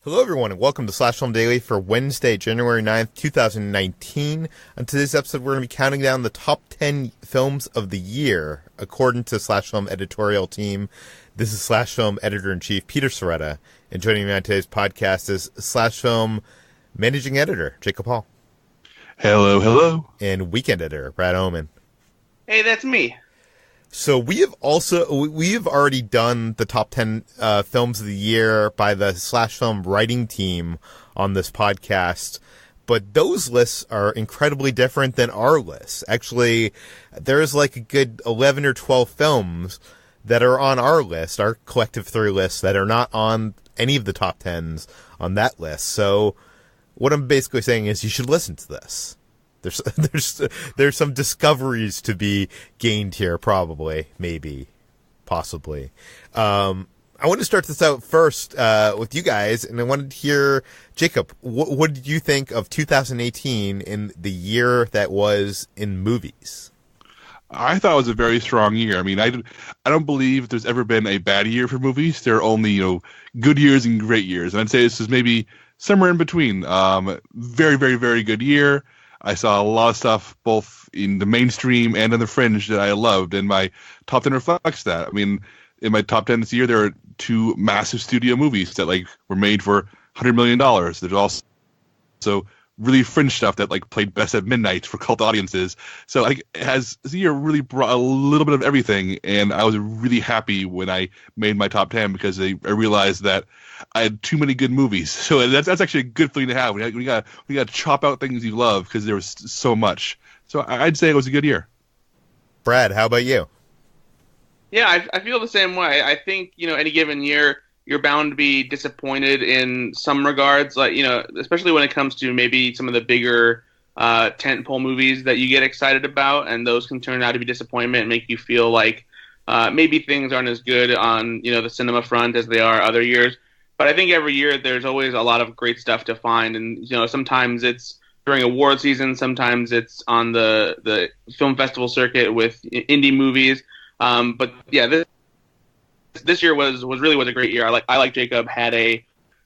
Hello everyone and welcome to Slash Film Daily for Wednesday, January 9th, 2019. On today's episode we're going to be counting down the top 10 films of the year, according to Slash Film editorial team. This is Slash Film editor-in-chief Peter Sciretta, and joining me on today's podcast is Slash Film managing editor Jacob Hall. Hello, hello. And weekend editor Brad Oman. Hey, that's me. So we have already done the top 10 films of the year by the Slash Film writing team on this podcast, but those lists are incredibly different than our lists. Actually, there's like a good 11 or 12 films that are on our list, our collective three lists, that are not on any of the top 10s on that list. So what I'm basically saying is you should listen to this. There's some discoveries to be gained here, probably, maybe, possibly. I want to start this out first with you guys, and I wanted to hear, Jacob, what did you think of 2018 in the year that was in movies? I thought it was a very strong year. I mean, I don't believe there's ever been a bad year for movies. There are only, good years and great years. And I'd say this is maybe somewhere in between. Very, very, very good year. I saw a lot of stuff both in the mainstream and on the fringe that I loved, and my top 10 reflects that. I mean, in my top 10 this year, there are two massive studio movies that were made for $100 million. There's also really fringe stuff that played best at midnight for cult audiences. So this year really brought a little bit of everything, and I was really happy when I made my top 10 because I realized that I had too many good movies. So that's actually a good feeling to have. We got to chop out things you love because there was so much. So I'd say it was a good year. Brad, how about you? Yeah, I feel the same way. I think, any given year, you're bound to be disappointed in some regards, especially when it comes to maybe some of the bigger tentpole movies that you get excited about, and those can turn out to be disappointment and make you feel like maybe things aren't as good on, the cinema front as they are other years. But I think every year there's always a lot of great stuff to find, and sometimes it's during award season, sometimes it's on the film festival circuit with indie movies. But yeah, this year was a great year. I like Jacob had a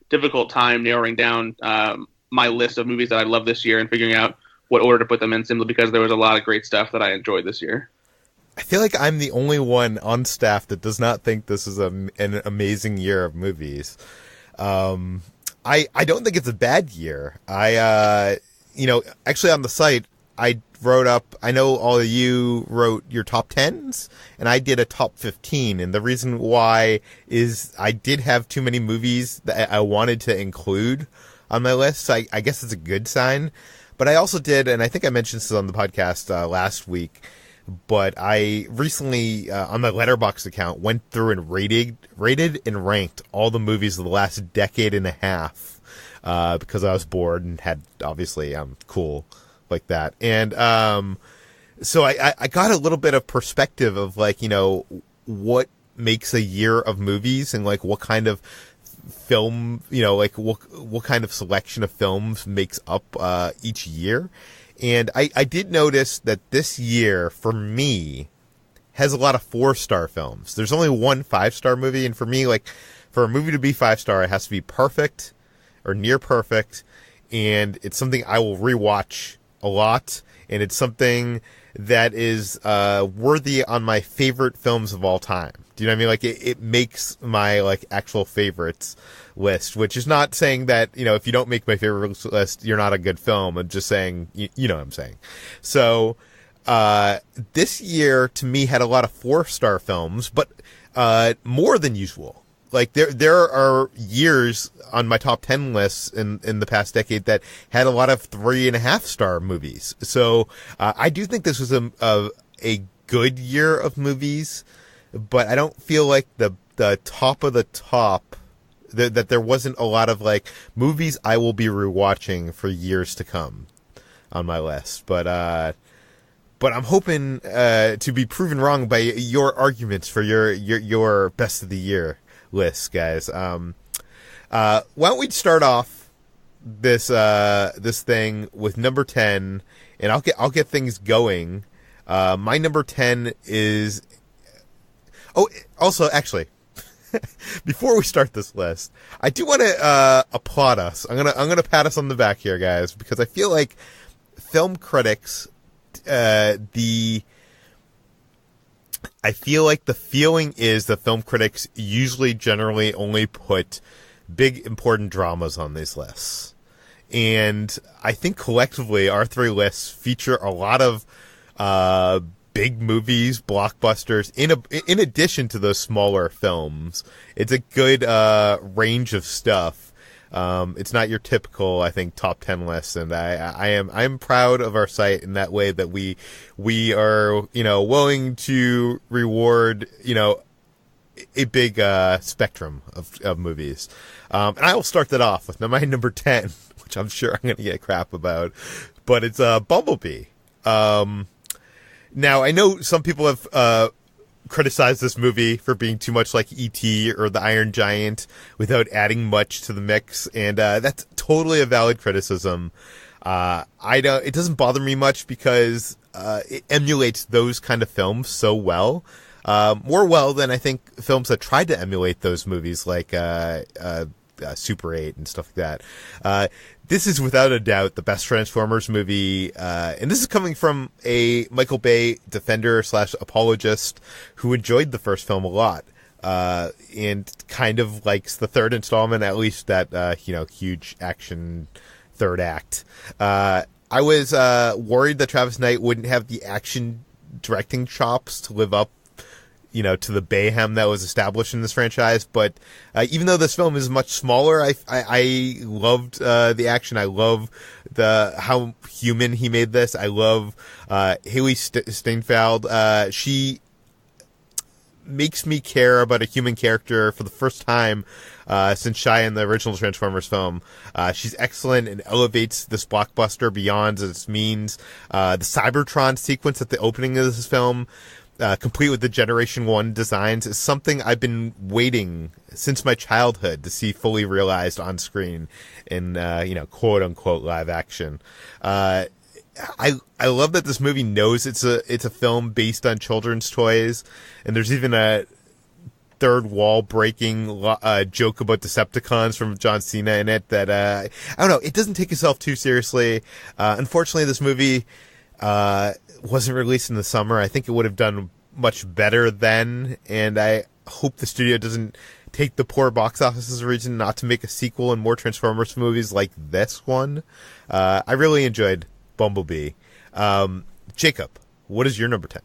difficult time narrowing down my list of movies that I love this year and figuring out what order to put them in, simply because there was a lot of great stuff that I enjoyed this year. I feel like I'm the only one on staff that does not think this is an amazing year of movies. I don't think it's a bad year. Actually on the site, I wrote up, I know all of you wrote your top 10s, and I did a top 15. And the reason why is I did have too many movies that I wanted to include on my list. So I guess it's a good sign. But I also did, and I think I mentioned this on the podcast last week, but I recently, on my Letterboxd account, went through and rated and ranked all the movies of the last decade and a half, because I was bored and had, obviously, cool like that. And so I got a little bit of perspective of what makes a year of movies and what kind of film, what kind of selection of films makes up each year. And I did notice that this year, for me, has a lot of 4-star films. There's only one 5-star movie, and for me, for a movie to be 5-star, it has to be perfect or near perfect, and it's something I will rewatch a lot, and it's something that is worthy on my favorite films of all time. Do you know what I mean? It makes my actual favorites list, which is not saying that, if you don't make my favorite list, you're not a good film. I'm just saying, you know what I'm saying. So this year to me had a lot of 4-star films, but more than usual. There are years on my top 10 lists in the past decade that had a lot of 3.5-star movies. So I do think this was a good year of movies, but I don't feel like the top of the top, that there wasn't a lot of movies I will be rewatching for years to come on my list. But I'm hoping to be proven wrong by your arguments for your best of the year list, guys. Why don't we start off this thing with number 10, and I'll get things going. My number 10 is. Oh, also, actually, before we start this list, I do want to applaud us. I'm gonna pat us on the back here, guys, because I feel like film critics, I feel like the feeling is that film critics usually generally only put big important dramas on these lists. And I think collectively our three lists feature a lot of big movies, blockbusters, in addition to those smaller films. It's a good range of stuff. It's not your typical, I think, top 10 list, and I'm proud of our site in that way that we are, willing to reward, a big spectrum of movies. And I will start that off with my number 10, which I'm sure I'm going to get crap about, but it's Bumblebee. Now, I know some people have criticized this movie for being too much like E.T. or The Iron Giant without adding much to the mix, and that's totally a valid criticism. It doesn't bother me much because it emulates those kind of films so well. More well than I think films that tried to emulate those movies like Super 8 and stuff like that. This is without a doubt the best Transformers movie, and this is coming from a Michael Bay defender / apologist who enjoyed the first film a lot, and kind of likes the third installment, at least that, huge action third act. I was worried that Travis Knight wouldn't have the action directing chops to live up to the mayhem that was established in this franchise. But even though this film is much smaller, I loved the action. I love how human he made this. I love Haley Steinfeld. She makes me care about a human character for the first time since Shia in the original Transformers film. She's excellent and elevates this blockbuster beyond its means. The Cybertron sequence at the opening of this film, complete with the Generation 1 designs, is something I've been waiting since my childhood to see fully realized on screen in, quote-unquote live action. I love that this movie knows it's a film based on children's toys, and there's even a third wall breaking joke about Decepticons from John Cena in it that, I don't know, it doesn't take itself too seriously. Unfortunately, this movie wasn't released in the summer. I think it would have done much better then, and I hope the studio doesn't take the poor box office as a reason not to make a sequel and more Transformers movies like this one. I really enjoyed Bumblebee. Jacob, what is your number 10?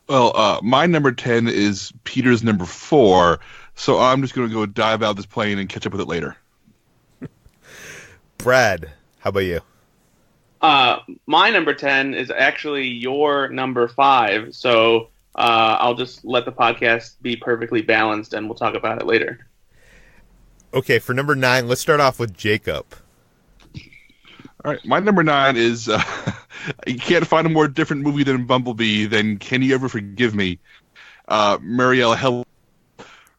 Well, my number 10 is Peter's number 4, so I'm just going to go dive out this plane and catch up with it later. Brad, how about you? My number 10 is actually your number 5, so I'll just let the podcast be perfectly balanced, and we'll talk about it later. Okay, for number 9, let's start off with Jacob. All right, my number 9 is, you can't find a more different movie than Bumblebee than Can You Ever Forgive Me? Marielle Heller,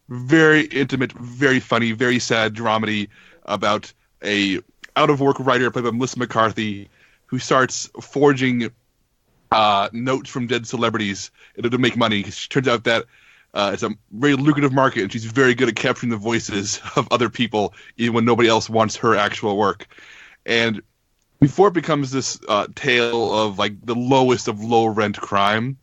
very intimate, very funny, very sad dramedy about a out-of-work writer played by Melissa McCarthy who starts forging notes from dead celebrities in order to make money. It turns out that it's a very lucrative market, and she's very good at capturing the voices of other people, even when nobody else wants her actual work. And before it becomes this tale of like the lowest of low-rent crime,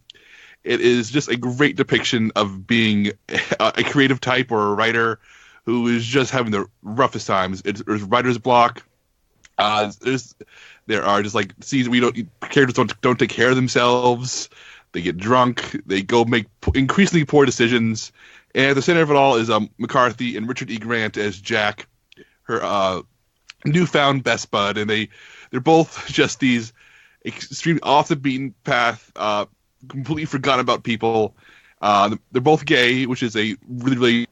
it is just a great depiction of being a creative type or a writer who is just having the roughest times. There's writer's block. There are just like scenes where characters don't take care of themselves. They get drunk. They go make increasingly poor decisions. And at the center of it all is McCarthy and Richard E. Grant as Jack, her newfound best bud, and they're both just these extreme off the beaten path, completely forgotten about people. They're both gay, which is a really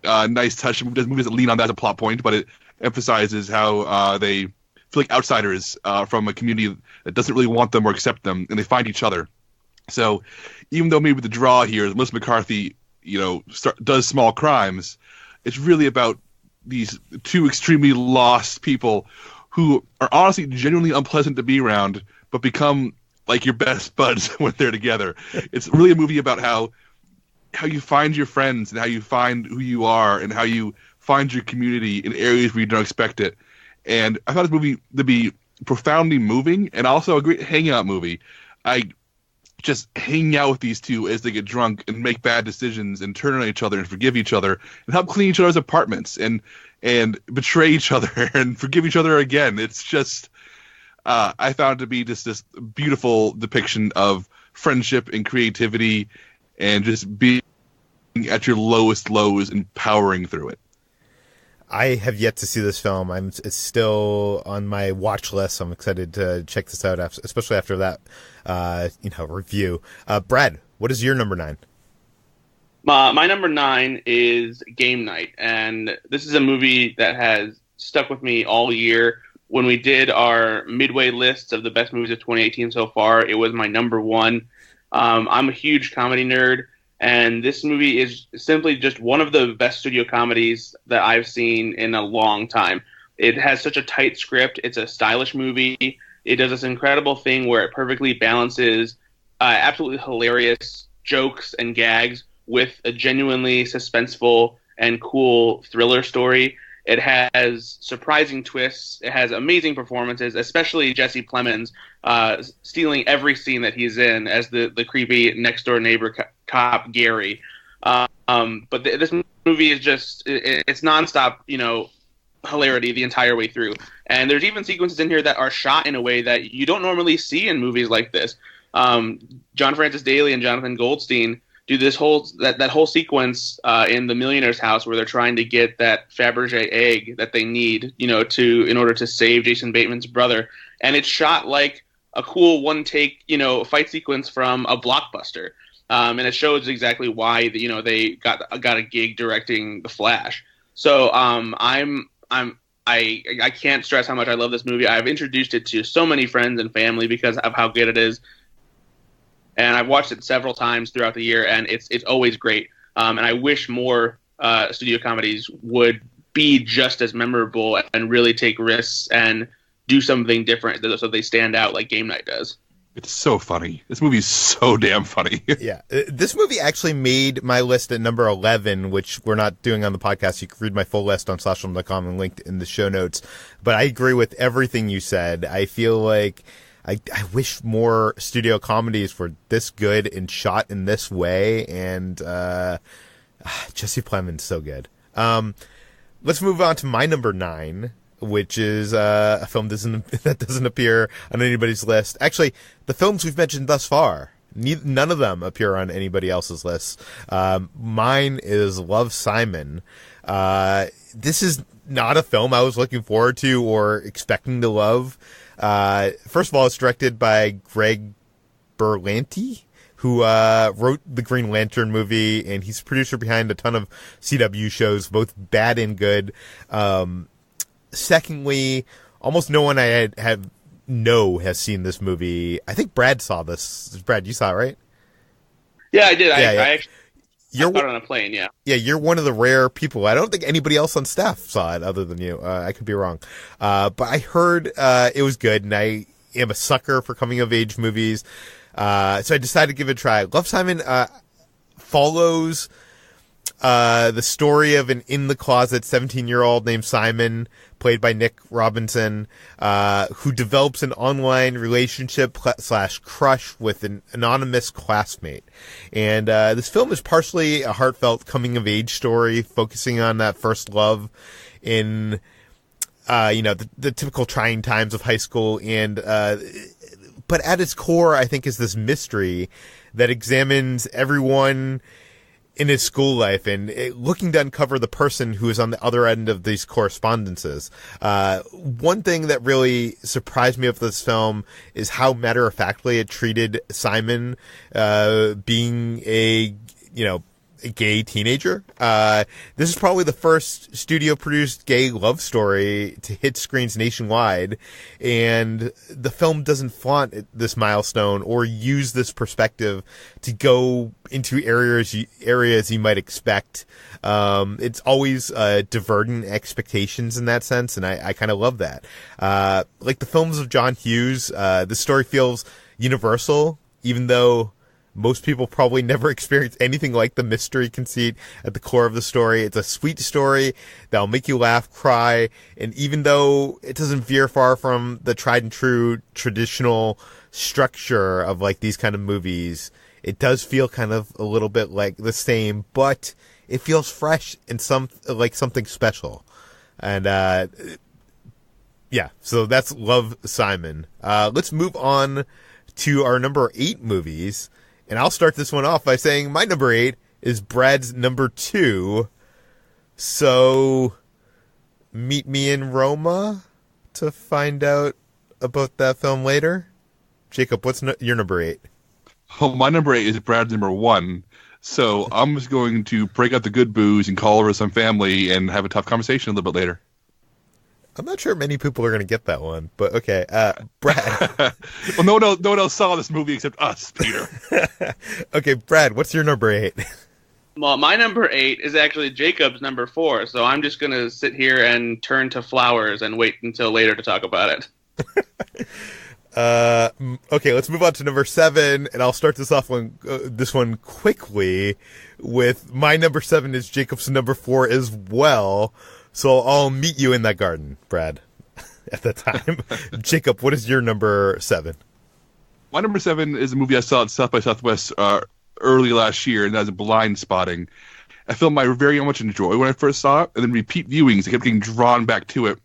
really nice touch. The movie doesn't lean on that as a plot point, but it emphasizes how they feel like outsiders from a community that doesn't really want them or accept them, and they find each other. So even though maybe the draw here is Melissa McCarthy, does small crimes, it's really about these two extremely lost people who are honestly genuinely unpleasant to be around, but become like your best buds when they're together. It's really a movie about how find your friends and how you find who you are and how you find your community in areas where you don't expect it. And I found this movie to be profoundly moving and also a great hangout movie. I just hang out with these two as they get drunk and make bad decisions and turn on each other and forgive each other and help clean each other's apartments and betray each other and forgive each other again. It's just, I found it to be just this beautiful depiction of friendship and creativity and just being at your lowest lows and powering through it. I have yet to see this film. It's still on my watch list. So I'm excited to check this out, especially after that, review. Brad, what is your number 9? My number 9 is Game Night, and this is a movie that has stuck with me all year. When we did our midway lists of the best movies of 2018 so far, it was my number 1. I'm a huge comedy nerd. And this movie is simply just one of the best studio comedies that I've seen in a long time. It has such a tight script. It's a stylish movie. It does this incredible thing where it perfectly balances absolutely hilarious jokes and gags with a genuinely suspenseful and cool thriller story. It has surprising twists. It has amazing performances, especially Jesse Plemons stealing every scene that he's in as the creepy next-door neighbor cop, Gary. But this movie is just, it's nonstop, hilarity the entire way through. And there's even sequences in here that are shot in a way that you don't normally see in movies like this. John Francis Daley and Jonathan Goldstein do this whole sequence in the millionaire's house where they're trying to get that Fabergé egg that they need, in order to save Jason Bateman's brother, and it's shot like a cool one take, fight sequence from a blockbuster, and it shows exactly why they got a gig directing The Flash. So I can't stress how much I love this movie. I've introduced it to so many friends and family because of how good it is. And I've watched it several times throughout the year, and it's always great. And I wish more studio comedies would be just as memorable and really take risks and do something different so they stand out like Game Night does. It's so funny. This movie is so damn funny. Yeah. This movie actually made my list at number 11, which we're not doing on the podcast. You can read my full list on slashfilm.com and linked in the show notes. But I agree with everything you said. I feel like I wish more studio comedies were this good and shot in this way. And Jesse Plemons, so good. Let's move on to my number 9, which is a film that doesn't appear on anybody's list. Actually, the films we've mentioned thus far, none of them appear on anybody else's list. Mine is Love, Simon. This is not a film I was looking forward to or expecting to love. First of all, it's directed by Greg Berlanti, who wrote the Green Lantern movie, and he's a producer behind a ton of CW shows, both bad and good. Secondly, almost no one I has seen this movie. I think Brad saw this. Brad, you saw it, right? Yeah, I did. Yeah, I actually saw it on a plane, yeah. Yeah, you're one of the rare people. I don't think anybody else on staff saw it other than you. I could be wrong. But I heard it was good, and I am a sucker for coming-of-age movies. So I decided to give it a try. Love, Simon follows the story of an in-the-closet 17-year-old named Simon, played by Nick Robinson, who develops an online relationship / crush with an anonymous classmate. And this film is partially a heartfelt coming-of-age story, focusing on that first love in, the typical trying times of high school. And but at its core, I think, is this mystery that examines everyone in his school life and looking to uncover the person who is on the other end of these correspondences. One thing that really surprised me of this film is how matter-of-factly it treated Simon, being a gay teenager. This is probably the first studio-produced gay love story to hit screens nationwide, and the film doesn't flaunt this milestone or use this perspective to go into areas you might expect. It's always divergent expectations in that sense, and I kind of love that. Like the films of John Hughes, the story feels universal, even though Most people probably never experienced anything like the mystery conceit at the core of the story. It's a sweet story that'll make you laugh, cry, and even though it doesn't veer far from the tried and true traditional structure of like these kind of movies, it does feel kind of a little bit like the same, but it feels fresh and something special. And yeah, so that's Love, Simon. Let's move on to our number 8 movies. And I'll start this one off by saying my number 8 is Brad's number 2. So meet me in Roma to find out about that film later. Jacob, what's your number 8? Oh, my number 8 is Brad's number 1. So I'm just going to break out the good booze and call over some family and have a tough conversation a little bit later. I'm not sure many people are going to get that one, but okay. Brad. Well, no one else saw this movie except us, Peter. Okay, Brad, what's your number 8? Well, my number 8 is actually Jacob's number 4, so I'm just going to sit here and turn to flowers and wait until later to talk about it. Okay, let's move on to number 7, and I'll start this one quickly with my number 7 is Jacob's number 4 as well. So I'll meet you in that garden, Brad, at that time. Jacob, what is your number 7? My number 7 is a movie I saw at South by Southwest early last year, and that was Blind Spotting. A film I very much enjoyed when I first saw it, and then repeat viewings, I kept getting drawn back to it,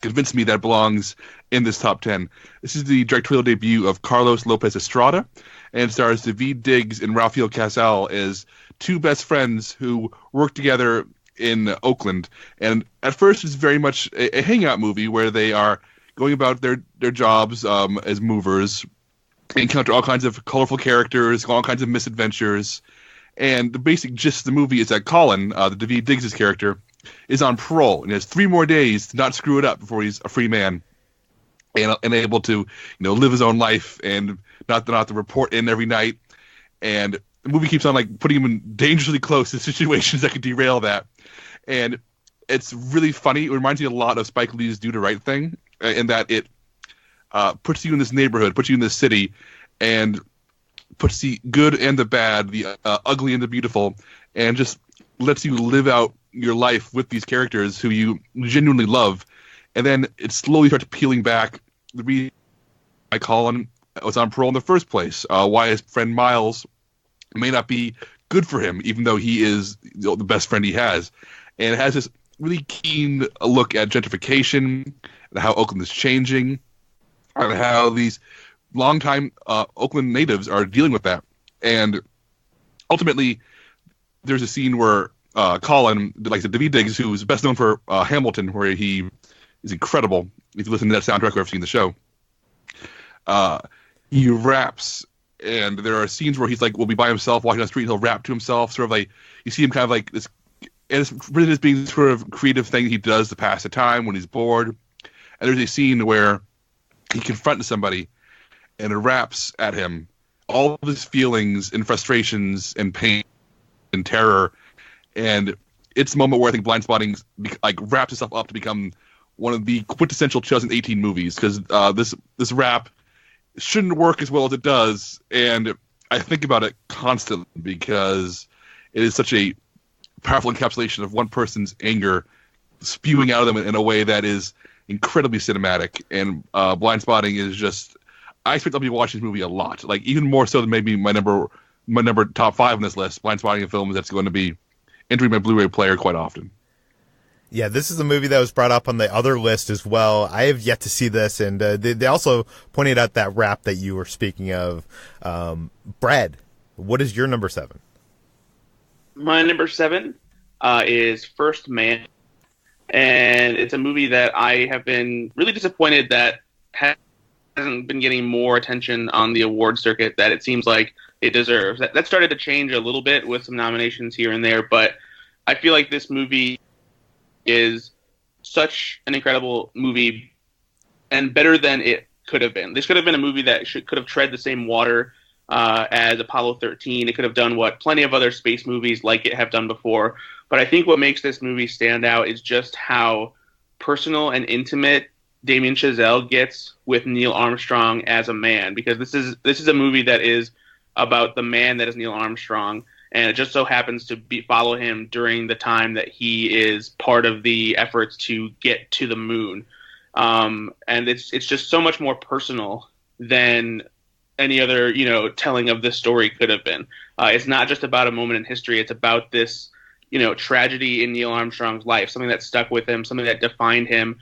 convinced me that it belongs in this top 10. This is the directorial debut of Carlos Lopez Estrada, and stars David Diggs and Rafael Casal as two best friends who work together in Oakland. And at first it's very much a hangout movie where they are going about their jobs as movers, encounter all kinds of colorful characters, all kinds of misadventures. And the basic gist of the movie is that Colin, the David Diggs' character, is on parole and has 3 more days to not screw it up before he's a free man and able to, live his own life and not have to report in every night. And the movie keeps on putting him in dangerously close to situations that could derail that. And it's really funny. It reminds me a lot of Spike Lee's Do the Right Thing in that it puts you in this neighborhood, puts you in this city, and puts the good and the bad, the ugly and the beautiful, and just lets you live out your life with these characters who you genuinely love. And then it slowly starts peeling back the reason why Colin was on parole in the first place, why his friend Miles may not be good for him, even though he is the best friend he has. And it has this really keen look at gentrification and how Oakland is changing and how these longtime Oakland natives are dealing with that. And ultimately, there's a scene where Colin, like the David Diggs, who's best known for Hamilton, where he is incredible. If you listen to that soundtrack or have seen the show, he raps. And there are scenes where he's will be by himself walking down the street and he'll rap to himself, sort of you see him kind of this, and it's written as being sort of creative thing he does to pass the time when he's bored. And there's a scene where he confronts somebody and it raps at him all of his feelings and frustrations and pain and terror. And it's a moment where I think Blind Spotting wraps itself up to become one of the quintessential 2018 movies, because this rap shouldn't work as well as it does, and I think about it constantly because it is such a powerful encapsulation of one person's anger spewing out of them in a way that is incredibly cinematic. And Blind Spotting is just, I expect I'll be watching this movie a lot, even more so than maybe my number top 5 on this list. Blind Spotting, a film that's going to be entering my Blu-ray player quite often. Yeah, this is a movie that was brought up on the other list as well. I have yet to see this, and they also pointed out that rap that you were speaking of. Brad, what is your number 7? My number 7 is First Man, and it's a movie that I have been really disappointed that hasn't been getting more attention on the award circuit that it seems like it deserves. That started to change a little bit with some nominations here and there, but I feel like this movie is such an incredible movie and better than it could have been. This could have been a movie that could have tread the same water as Apollo 13. It could have done what plenty of other space movies like it have done before. But I think what makes this movie stand out is just how personal and intimate Damien Chazelle gets with Neil Armstrong as a man, because this is a movie that is about the man that is Neil Armstrong, and it just so happens to follow him during the time that he is part of the efforts to get to the moon. And it's just so much more personal than any other, telling of this story could have been. It's not just about a moment in history. It's about this, tragedy in Neil Armstrong's life, something that stuck with him, something that defined him,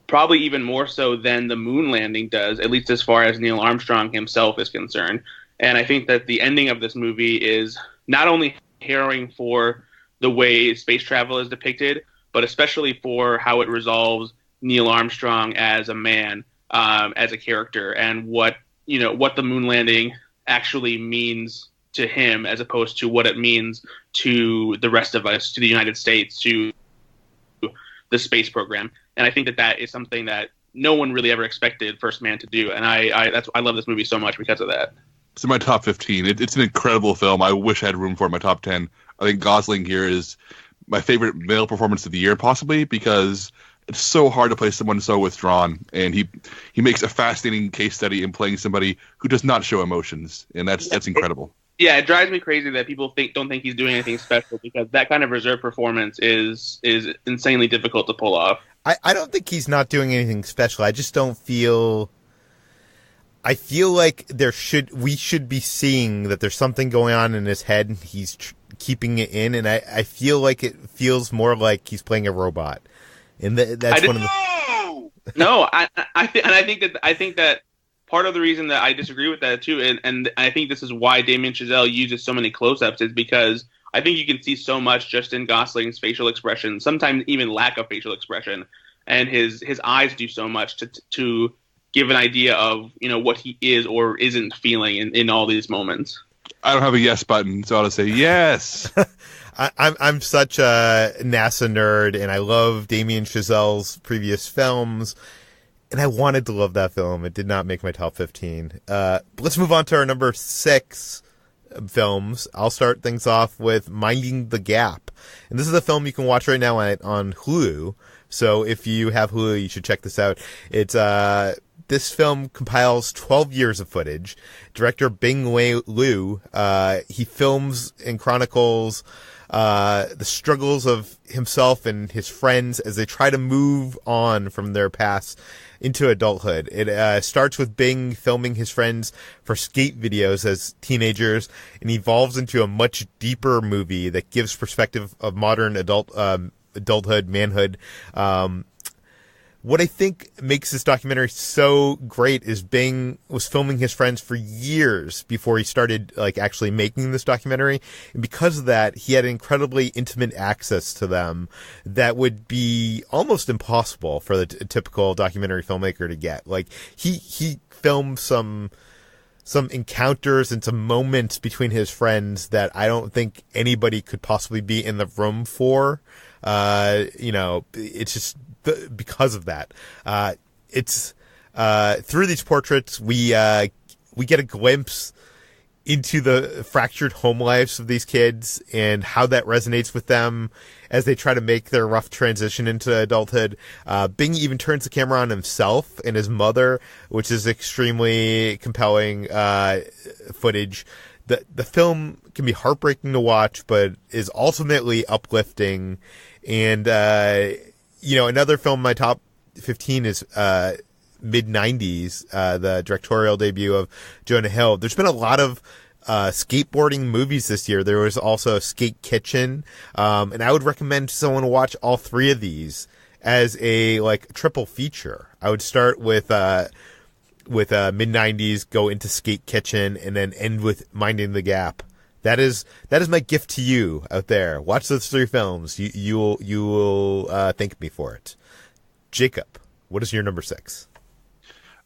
probably even more so than the moon landing does, at least as far as Neil Armstrong himself is concerned. And I think that the ending of this movie is not only harrowing for the way space travel is depicted, but especially for how it resolves Neil Armstrong as a man, as a character, and what the moon landing actually means to him, as opposed to what it means to the rest of us, to the United States, to the space program. And I think that is something that no one really ever expected First Man to do. And I love this movie so much because of that. It's in my top 15. It's an incredible film. I wish I had room for it in my top 10. I think Gosling here is my favorite male performance of the year, possibly, because it's so hard to play someone so withdrawn, and he makes a fascinating case study in playing somebody who does not show emotions, and that's incredible. Yeah, it drives me crazy that people don't think he's doing anything special, because that kind of reserved performance is insanely difficult to pull off. I don't think he's not doing anything special. I just don't feel. I feel like we should be seeing that there's something going on in his head, and he's keeping it in, and I feel like it feels more like he's playing a robot. And that's one of the. No, I think that part of the reason that I disagree with that too, and I think this is why Damien Chazelle uses so many close-ups, is because I think you can see so much just in Gosling's facial expression, sometimes even lack of facial expression, and his eyes do so much to give an idea of what he is or isn't feeling in all these moments. I don't have a yes button, so I'll say yes. I'm such a NASA nerd, and I love Damien Chazelle's previous films, and I wanted to love that film. It did not make my top 15. But let's move on to our number 6 films. I'll start things off with Minding the Gap. And this is a film you can watch right now on Hulu. So if you have Hulu, you should check this out. It's this film compiles 12 years of footage. Director Bing Liu, he films and chronicles the struggles of himself and his friends as they try to move on from their past into adulthood. It starts with Bing filming his friends for skate videos as teenagers, and evolves into a much deeper movie that gives perspective of modern adulthood, manhood. What I think makes this documentary so great is Bing was filming his friends for years before he started actually making this documentary. And because of that, he had incredibly intimate access to them that would be almost impossible for the typical documentary filmmaker to get. He filmed some encounters and some moments between his friends that I don't think anybody could possibly be in the room for. It's just because of that. It's through these portraits we get a glimpse into the fractured home lives of these kids and how that resonates with them as they try to make their rough transition into adulthood. Bing even turns the camera on himself and his mother, which is extremely compelling footage. The film can be heartbreaking to watch, but is ultimately uplifting. And another film in my top 15 is mid-90s, the directorial debut of Jonah Hill. There's been a lot of skateboarding movies this year. There was also Skate Kitchen, and I would recommend someone watch all 3 of these as a triple feature. I would start with mid-90s, go into Skate Kitchen, and then end with Minding the Gap. That is my gift to you out there. Watch those 3 films. You will thank me for it. Jacob, what is your number 6?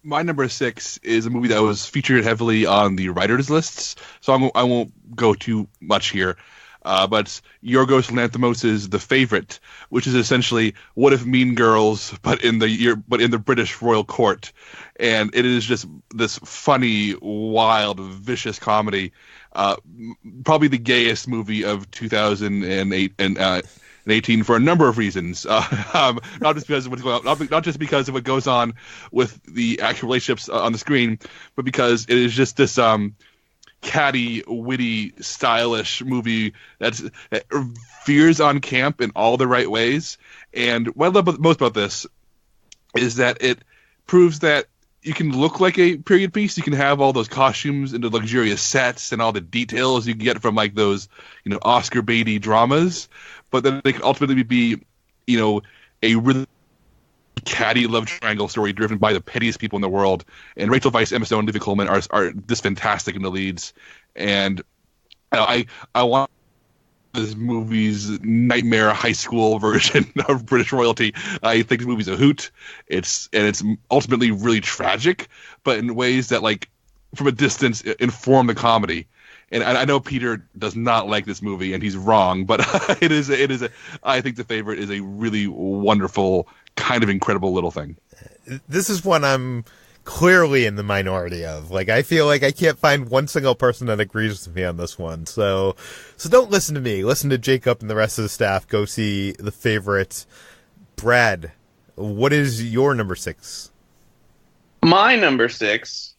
My number 6 is a movie that was featured heavily on the writers' lists, so I won't go too much here. But Yorgos Lanthimos' The Favourite, which is essentially What If Mean Girls, but in the British royal court, and it is just this funny, wild, vicious comedy. Probably the gayest movie of 2008 and 18 for a number of reasons. Not just because of what's going on, not just because of what goes on with the actual relationships on the screen, but because it is just this catty, witty, stylish movie that veers on camp in all the right ways. And what I love most about this is that it proves that you can look like a period piece. You can have all those costumes and the luxurious sets and all the details you can get from like those, Oscar baity dramas, but then they can ultimately be, a really catty love triangle story driven by the pettiest people in the world. And Rachel Weisz, Emma Stone, and Olivia Colman are just fantastic in the leads. And I want this movie's nightmare high school version of British royalty. I think this movie's a hoot. It's ultimately really tragic, but in ways that, like, from a distance, inform the comedy. And I know Peter does not like this movie, and he's wrong, but I think The Favorite is a really wonderful, kind of incredible little thing. This is one I'm clearly in the minority of. Like, I feel like I can't find one single person that agrees with me on this one. So don't listen to me. Listen to Jacob and the rest of the staff. Go see The Favorite. Brad, what is your number 6? My number 6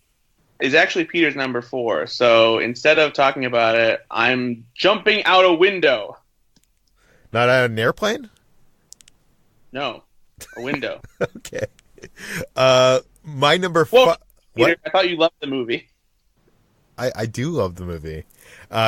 is actually Peter's number 4. So instead of talking about it, I'm jumping out a window. Not out of an airplane? No, a window. Okay. My number 5. Peter, What? I thought you loved the movie. I do love the movie.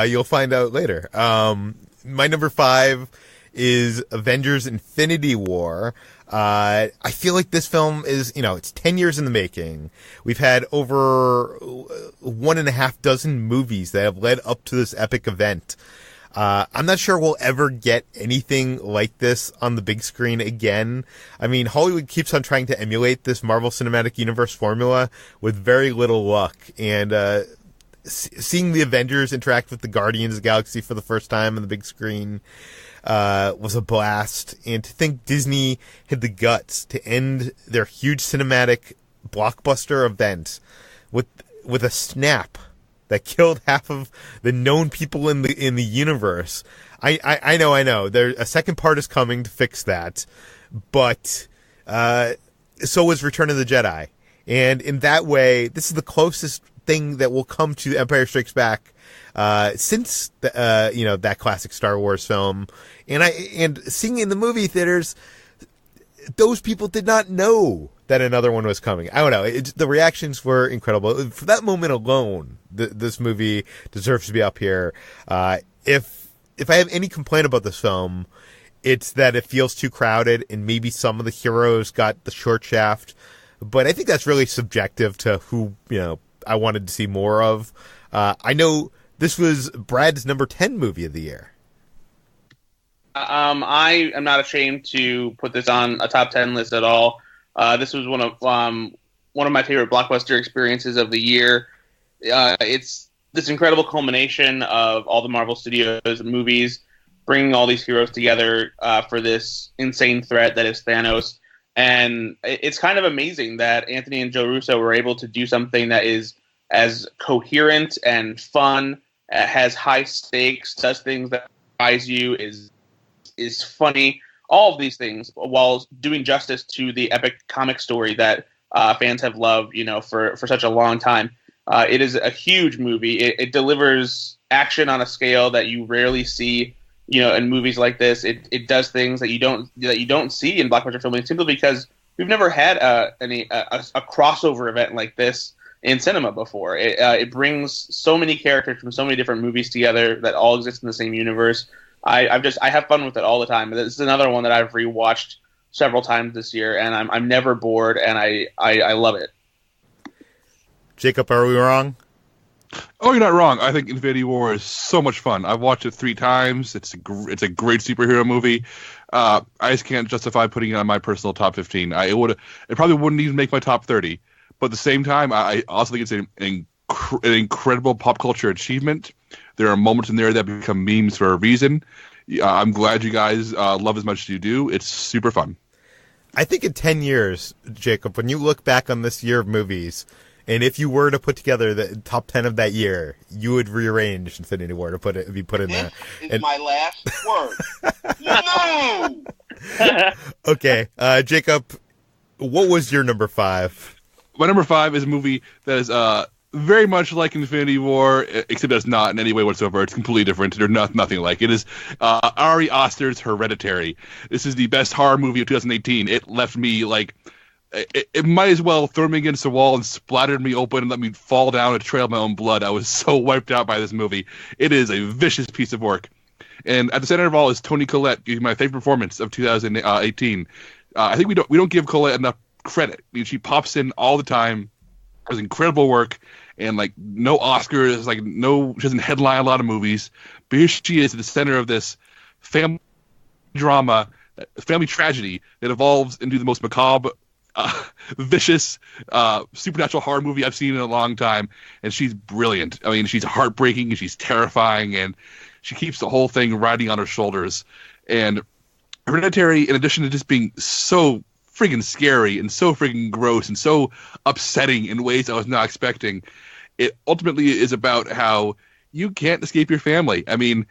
You'll find out later. My number 5 is Avengers Infinity War. I feel like this film is, it's 10 years in the making. We've had over 1.5 dozen movies that have led up to this epic event. I'm not sure we'll ever get anything like this on the big screen again. I mean, Hollywood keeps on trying to emulate this Marvel Cinematic Universe formula with very little luck. And seeing the Avengers interact with the Guardians of the Galaxy for the first time on the big screen was a blast. And to think Disney had the guts to end their huge cinematic blockbuster event with a snap that killed half of the known people in the universe. I know. A second part is coming to fix that, but so is Return of the Jedi, and in that way, this is the closest thing that will come to Empire Strikes Back since that classic Star Wars film. And seeing it in the movie theaters, those people did not know that another one was coming. I don't know. The reactions were incredible. For that moment alone, this movie deserves to be up here. If I have any complaint about this film, it's that it feels too crowded and maybe some of the heroes got the short shaft. But I think that's really subjective to who, I wanted to see more of. I know this was Brad's number 10 movie of the year. I am not ashamed to put this on a top 10 list at all. This was one of my favorite blockbuster experiences of the year. It's this incredible culmination of all the Marvel Studios movies, bringing all these heroes together for this insane threat that is Thanos. And it's kind of amazing that Anthony and Joe Russo were able to do something that is as coherent and fun, has high stakes, does things that surprise you, is funny. All of these things while doing justice to the epic comic story that fans have loved, for such a long time. It is a huge movie. It delivers action on a scale that you rarely see, in movies like this. It does things that you don't see in blockbuster filming simply because we've never had a crossover event like this in cinema before. It brings so many characters from so many different movies together that all exist in the same universe. I have fun with it all the time. This is another one that I've rewatched several times this year, and I'm never bored, and I love it. Jacob, are we wrong? Oh, you're not wrong. I think Infinity War is so much fun. I've watched it 3 times. It's a great superhero movie. I just can't justify putting it on my personal top 15. It probably wouldn't even make my top 30. But at the same time, I also think it's an incredible pop culture achievement. There are moments in there that become memes for a reason. I'm glad you guys love as much as you do. It's super fun. I think in 10 years, Jacob, when you look back on this year of movies, and if you were to put together the top 10 of that year, you would rearrange Infinity War to be put in there. This is my last word. No! Okay, Jacob, what was your number 5? My number 5 is a movie that is very much like Infinity War, except it's not in any way whatsoever. It's completely different. They're nothing like. It is Ari Aster's Hereditary. This is the best horror movie of 2018. It left me like... It might as well throw me against the wall and splattered me open and let me fall down a trail of my own blood. I was so wiped out by this movie. It is a vicious piece of work. And at the center of all is Toni Collette, giving my favorite performance of 2018. I think we don't give Collette enough credit. I mean, she pops in all the time. It was incredible work, and like no Oscars, like no, she doesn't headline a lot of movies, but here she is at the center of this family drama, family tragedy that evolves into the most macabre, vicious, supernatural horror movie I've seen in a long time, and she's brilliant. I mean, she's heartbreaking and she's terrifying, and she keeps the whole thing riding on her shoulders. And Hereditary, in addition to just being so friggin' scary and so friggin' gross and so upsetting in ways I was not expecting, it ultimately is about how you can't escape your family. I mean,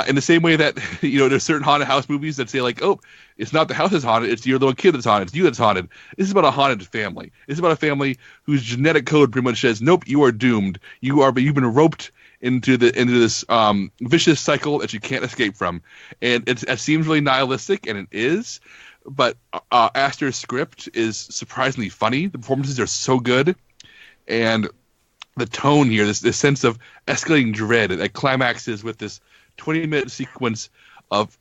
in the same way that, there's certain haunted house movies that say like, oh, it's not the house that's haunted, it's your little kid that's haunted, it's you that's haunted. This is about a haunted family. This is about a family whose genetic code pretty much says, nope, you are doomed. You've been roped into this vicious cycle that you can't escape from. And it seems really nihilistic, and it is. But Aster's script is surprisingly funny. The performances are so good, and the tone here, this sense of escalating dread that climaxes with this 20-minute sequence of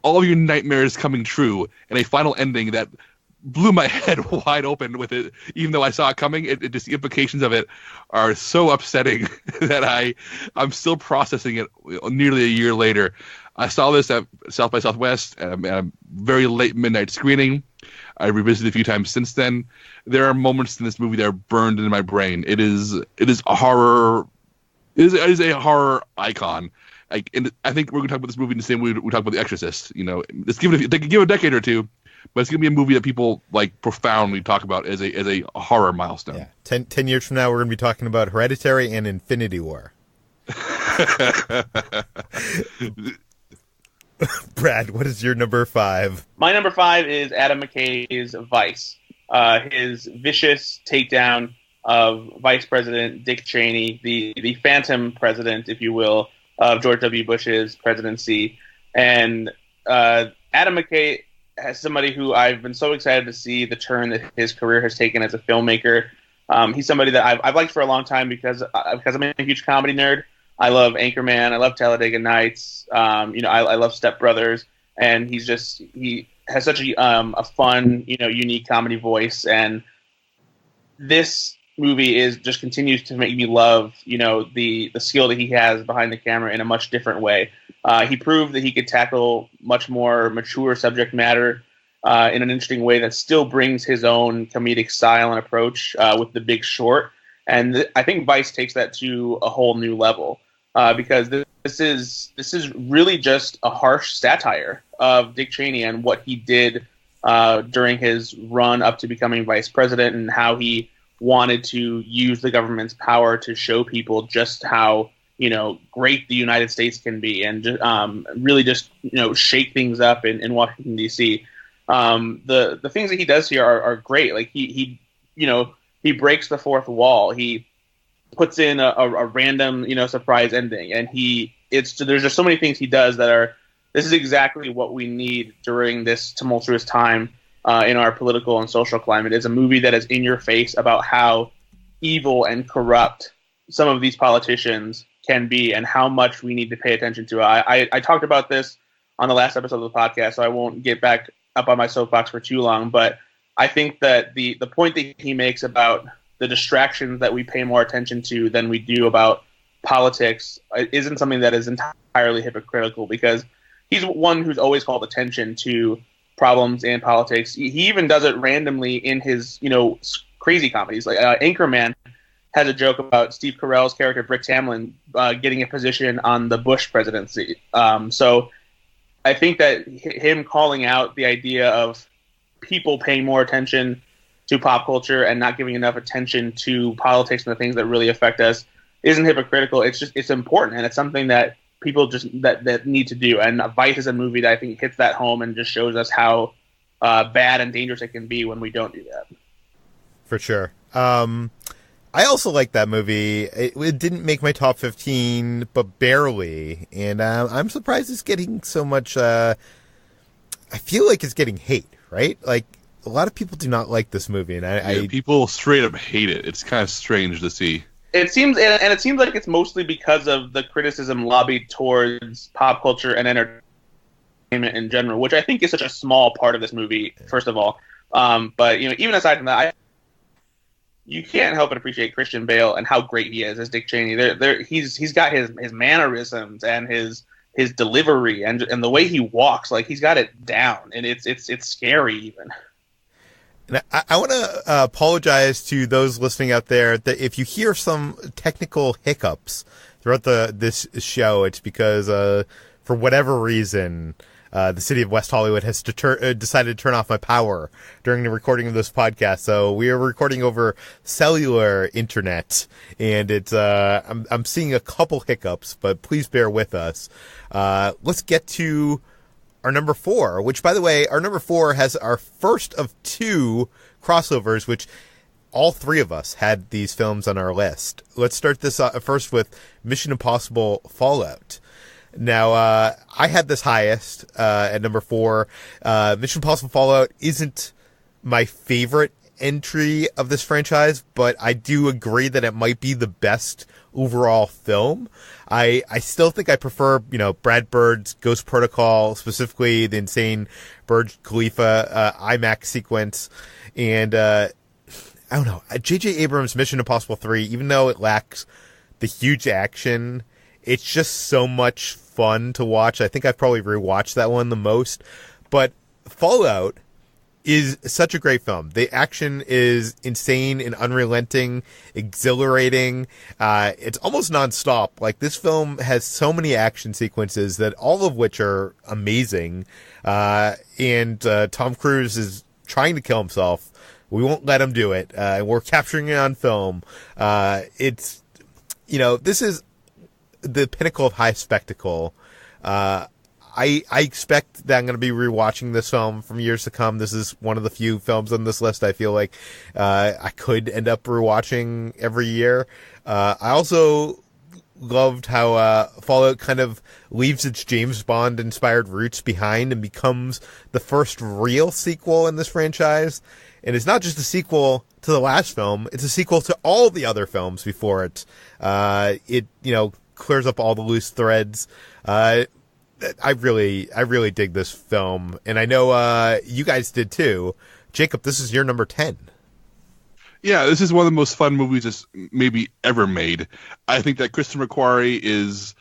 all of your nightmares coming true, and a final ending that blew my head wide open with it. Even though I saw it coming, it just, the implications of it are so upsetting that I'm still processing it nearly a year later. I saw this at South by Southwest at a very late midnight screening. I revisited it a few times since then. There are moments in this movie that are burned into my brain. It is a horror. It is a horror icon. And I think we're going to talk about this movie in the same way we talk about The Exorcist. Let's give it a decade or two, but it's going to be a movie that people like profoundly talk about as a horror milestone. Yeah. 10 years from now, we're going to be talking about Hereditary and Infinity War. Brad, what is your number 5? My number 5 is Adam McKay's Vice. His vicious takedown of Vice President Dick Cheney, the phantom president, if you will, of George W. Bush's presidency. And Adam McKay as somebody who I've been so excited to see the turn that his career has taken as a filmmaker. He's somebody that I've liked for a long time because I'm a huge comedy nerd. I love Anchorman. I love Talladega Nights. I love Step Brothers, and he has such a fun, unique comedy voice. And this movie just continues to make me love, the skill that he has behind the camera in a much different way. He proved that he could tackle much more mature subject matter in an interesting way that still brings his own comedic style and approach with The Big Short. And I think Vice takes that to a whole new level because this is really just a harsh satire of Dick Cheney and what he did during his run up to becoming vice president, and how he wanted to use the government's power to show people just how great the United States can be, and really just shake things up in Washington D.C. The things that he does here are great. Like he breaks the fourth wall. He puts in a random surprise ending, and there's just so many things he does that this is exactly what we need during this tumultuous time in our political and social climate. It's a movie that is in your face about how evil and corrupt some of these politicians can be and how much we need to pay attention to. I talked about this on the last episode of the podcast, so I won't get back up on my soapbox for too long, but I think that the point that he makes about the distractions that we pay more attention to than we do about politics isn't something that is entirely hypocritical, because he's one who's always called attention to problems in politics. He even does it randomly in his, crazy comedies. Like Anchorman has a joke about Steve Carell's character, Brick Tamlin, getting a position on the Bush presidency. So I think that him calling out the idea of people paying more attention to pop culture and not giving enough attention to politics and the things that really affect us isn't hypocritical. It's important, and it's something that people just that need to do. And Vice is a movie that I think hits that home and just shows us how bad and dangerous it can be when we don't do that. For sure. I also like that movie. It didn't make my top 15, but barely. And I'm surprised it's getting so much. I feel like it's getting hate, right? Like, a lot of people do not like this movie, and people straight up hate it. It's kind of strange to see. It seems like it's mostly because of the criticism lobbied towards pop culture and entertainment in general, which I think is such a small part of this movie. First of all, but even aside from that, you can't help but appreciate Christian Bale and how great he is as Dick Cheney. He's got his mannerisms and his delivery and the way he walks, like he's got it down, and it's scary even. And I want to apologize to those listening out there that if you hear some technical hiccups throughout this show, it's because for whatever reason the city of West Hollywood has decided to turn off my power during the recording of this podcast. So we are recording over cellular internet, and it's I'm seeing a couple hiccups, but please bear with us. Let's get to our number 4, which, by the way, our number 4 has our first of 2 crossovers, which all 3 of us had these films on our list. Let's start this first with Mission Impossible Fallout. Now, I had this highest at number 4. Mission Impossible Fallout isn't my favorite entry of this franchise, but I do agree that it might be the best overall film. I still think I prefer, Brad Bird's Ghost Protocol, specifically the insane Burj Khalifa IMAX sequence. And I don't know, J.J. Abrams' Mission Impossible 3, even though it lacks the huge action, it's just so much fun to watch. I think I've probably rewatched that one the most. But Fallout is such a great film. The action is insane and unrelenting, exhilarating. It's almost nonstop. Like, this film has so many action sequences that all of which are amazing. And Tom Cruise is trying to kill himself. We won't let him do it. We're capturing it on film. This is the pinnacle of high spectacle. I expect that I'm going to be rewatching this film from years to come. This is one of the few films on this list I feel like I could end up rewatching every year. I also loved how Fallout kind of leaves its James Bond-inspired roots behind and becomes the first real sequel in this franchise. And it's not just a sequel to the last film, it's a sequel to all the other films before it. It clears up all the loose threads. I really dig this film, and I know you guys did too. Jacob, this is your number 10. Yeah, this is one of the most fun movies that's maybe ever made. I think that Christopher McQuarrie is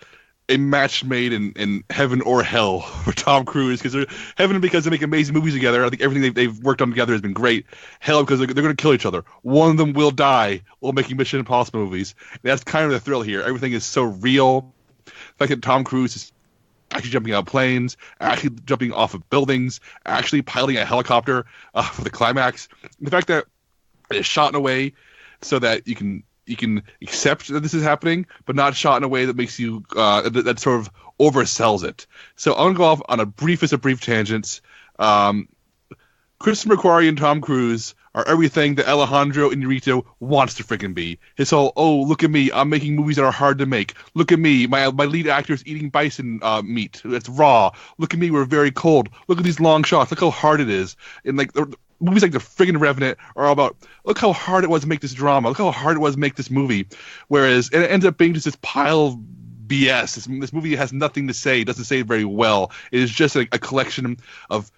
a match made in heaven or hell for Tom Cruise, because they make amazing movies together. I think everything they've worked on together has been great. Hell, because they're going to kill each other. One of them will die while making Mission Impossible movies. And that's kind of the thrill here. Everything is so real. The fact that Tom Cruise is actually jumping out of planes, actually jumping off of buildings, actually piloting a helicopter for the climax. The fact that it's shot in a way so that you can accept that this is happening, but not shot in a way that makes you that sort of oversells it. So I'm going to go off on a briefest of brief tangents. Christopher McQuarrie and Tom Cruise are everything that Alejandro Inarritu wants to freaking be. His whole, look at me, I'm making movies that are hard to make. Look at me, my lead actor is eating bison meat. It's raw. Look at me, we're very cold. Look at these long shots. Look how hard it is. And movies like The friggin' Revenant are all about, look how hard it was to make this drama. Look how hard it was to make this movie. Whereas it ends up being just this pile of BS. This movie has nothing to say. It doesn't say it very well. It is just a collection of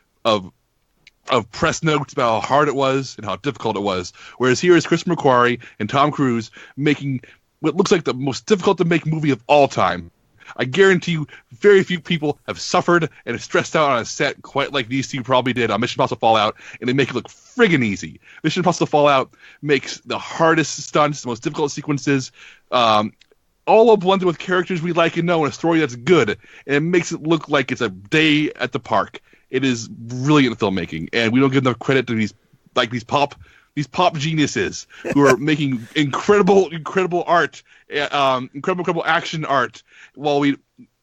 press notes about how hard it was and how difficult it was. Whereas here is Chris McQuarrie and Tom Cruise making what looks like the most difficult to make movie of all time. I guarantee you very few people have suffered and have stressed out on a set quite like these two probably did on Mission Impossible Fallout, and they make it look friggin' easy. Mission Impossible Fallout makes the hardest stunts, the most difficult sequences, all blended with characters we like and know, and a story that's good, and it makes it look like it's a day at the park. It is brilliant filmmaking, and we don't give enough credit to these pop geniuses who are making incredible art, incredible action art, while we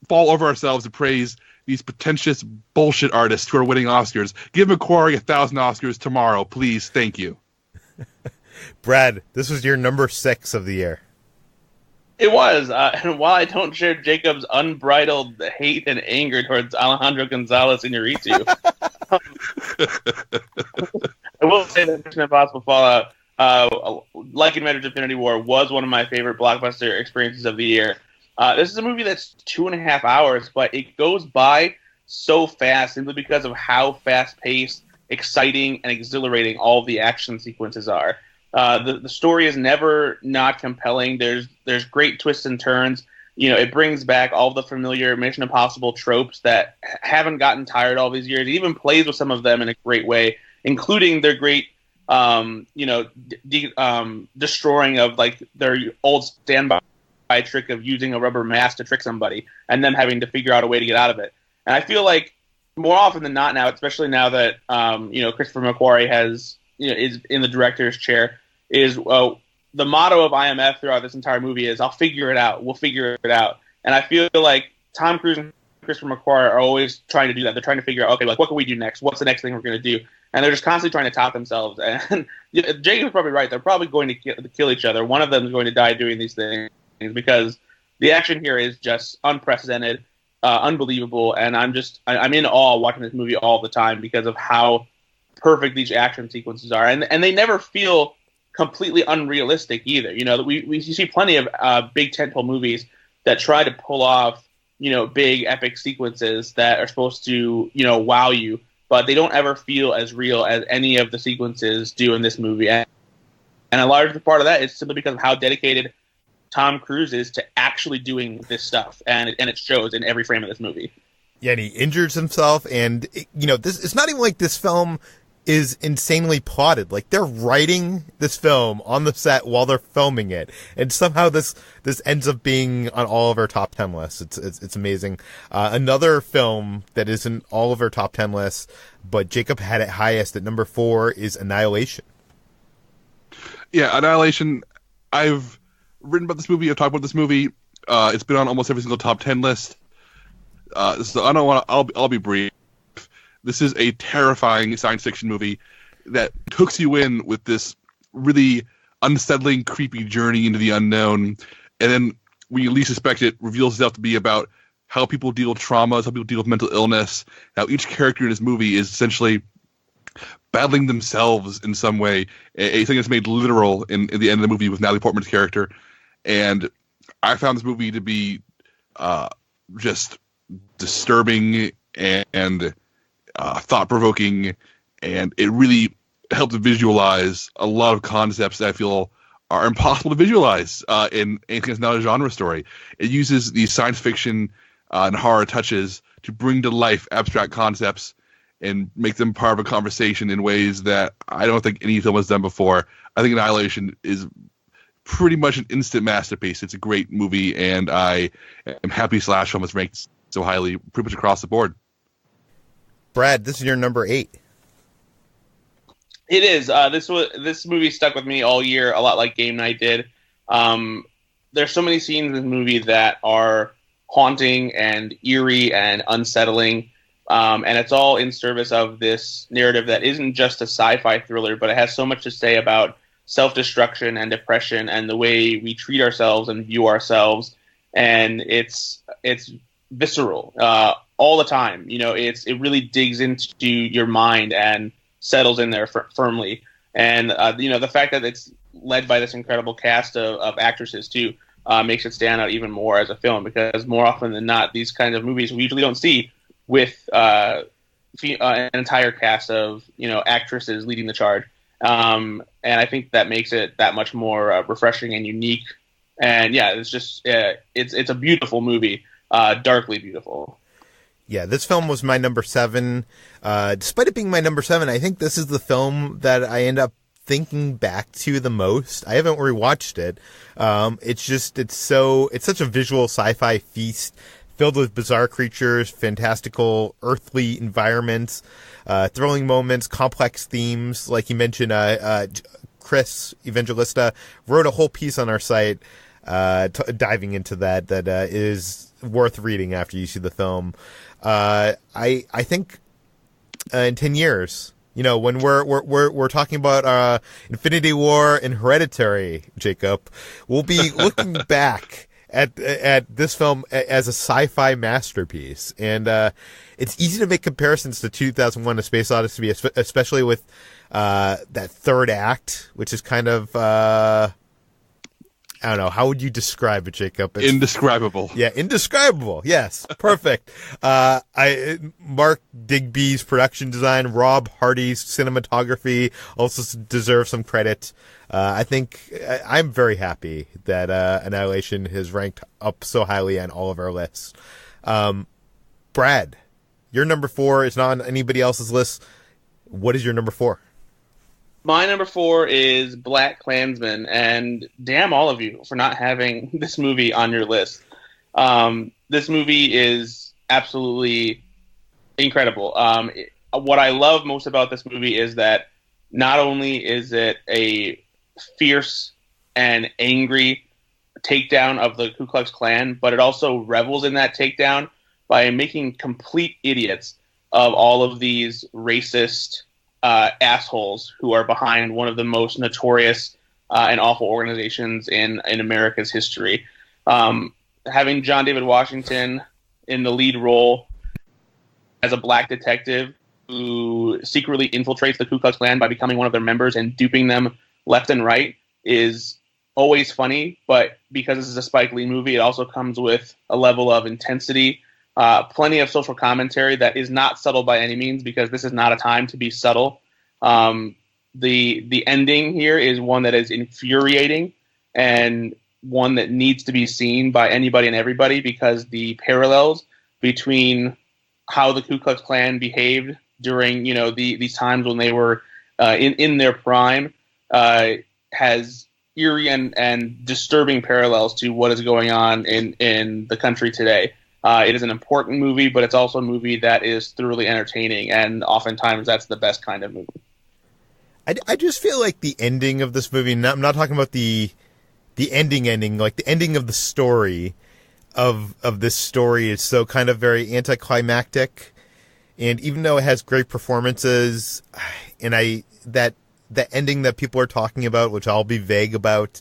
fall over ourselves to praise these pretentious bullshit artists who are winning Oscars. Give McQuarrie 1,000 Oscars tomorrow, please. Thank you. Brad, this was your number 6 of the year. It was, and while I don't share Jacob's unbridled hate and anger towards Alejandro Gonzalez Iñárritu, I will say that Mission Impossible Fallout, like Avengers Infinity War, was one of my favorite blockbuster experiences of the year. This is a movie that's 2.5 hours, but it goes by so fast simply because of how fast-paced, exciting, and exhilarating all of the action sequences are. The story is never not compelling. There's great twists and turns. It brings back all the familiar Mission Impossible tropes that haven't gotten tired all these years. It even plays with some of them in a great way, including their great, destroying of like their old standby trick of using a rubber mask to trick somebody and them having to figure out a way to get out of it. And I feel like more often than not now, especially now that Christopher McQuarrie is in the director's chair, is the motto of IMF throughout this entire movie is, I'll figure it out. We'll figure it out. And I feel like Tom Cruise and Christopher McQuarrie are always trying to do that. They're trying to figure out, okay, like, what can we do next? What's the next thing we're going to do? And they're just constantly trying to top themselves. And Jacob's probably right. They're probably going to kill each other. One of them is going to die doing these things because the action here is just unprecedented, unbelievable. And I'm in awe watching this movie all the time because of how perfect these action sequences are. And they never feel completely unrealistic either. We see plenty of big tentpole movies that try to pull off, big epic sequences that are supposed to, wow you, but they don't ever feel as real as any of the sequences do in this movie. And a large part of that is simply because of how dedicated Tom Cruise is to actually doing this stuff, and it shows in every frame of this movie. Yeah, and he injures himself, and this it's not even like this film is insanely plotted. Like, they're writing this film on the set while they're filming it, and somehow this ends up being on all of our top 10 lists. It's amazing. Another film that isn't all of our top 10 lists, but Jacob had it highest at number 4 is Annihilation. Yeah, Annihilation. I've written about this movie. I've talked about this movie. It's been on almost every single top 10 list. So I don't want to. I'll be brief. This is a terrifying science fiction movie that hooks you in with this really unsettling, creepy journey into the unknown. And then when you least suspect it, reveals itself to be about how people deal with traumas, how people deal with mental illness. Now, each character in this movie is essentially battling themselves in some way. A thing that's made literal in the end of the movie with Natalie Portman's character. And I found this movie to be just disturbing and thought-provoking, and it really helped to visualize a lot of concepts that I feel are impossible to visualize in anything that's not a genre story. It uses these science fiction and horror touches to bring to life abstract concepts and make them part of a conversation in ways that I don't think any film has done before. I think Annihilation is pretty much an instant masterpiece. It's a great movie, and I am happy Slash Film is ranked so highly pretty much across the board. Brad, this is your number 8. It is. This movie stuck with me all year, a lot like Game Night did. There's so many scenes in this movie that are haunting and eerie and unsettling, and it's all in service of this narrative that isn't just a sci-fi thriller, but it has so much to say about self-destruction and depression and the way we treat ourselves and view ourselves, and it's visceral all the time. It really digs into your mind and settles in there firmly. And the fact that it's led by this incredible cast of actresses too makes it stand out even more as a film, because more often than not, these kinds of movies we usually don't see with an entire cast of actresses leading the charge. And I think that makes it that much more refreshing and unique. And yeah, it's just it's a beautiful movie, darkly beautiful. Yeah, this film was my number 7. Despite it being my number 7, I think this is the film that I end up thinking back to the most. I haven't rewatched it. It's such a visual sci-fi feast filled with bizarre creatures, fantastical earthly environments, thrilling moments, complex themes. Like you mentioned, Chris Evangelista wrote a whole piece on our site diving into that is worth reading after you see the film. I think in 10 years, You know, when we're talking about Infinity War and Hereditary, Jacob, we'll be looking back at this film as a sci-fi masterpiece, and it's easy to make comparisons to 2001: A Space Odyssey, especially with that third act, which is kind of I don't know. How would you describe it, Jacob? Indescribable. Yeah, indescribable. Yes, perfect. Mark Digby's production design, Rob Hardy's cinematography also deserve some credit. I think I'm very happy that Annihilation has ranked up so highly on all of our lists. Brad, your number 4 is not on anybody else's list. What is your number 4? My number 4 is Black Klansman, and damn all of you for not having this movie on your list. This movie is absolutely incredible. What I love most about this movie is that not only is it a fierce and angry takedown of the Ku Klux Klan, but it also revels in that takedown by making complete idiots of all of these racist assholes who are behind one of the most notorious and awful organizations in America's history. Having John David Washington in the lead role as a black detective who secretly infiltrates the Ku Klux Klan by becoming one of their members and duping them left and right is always funny, but because this is a Spike Lee movie, it also comes with a level of intensity, plenty of social commentary that is not subtle by any means, because this is not a time to be subtle. The ending here is one that is infuriating and one that needs to be seen by anybody and everybody, because the parallels between how the Ku Klux Klan behaved during, these times when they were in their prime has eerie and disturbing parallels to what is going on in the country today. It is an important movie, but it's also a movie that is thoroughly entertaining, and oftentimes that's the best kind of movie. I just feel like the ending of this movie, I'm not talking about the ending, like the ending of the story of this story is so kind of very anticlimactic. And even though it has great performances, and that ending that people are talking about, which I'll be vague about,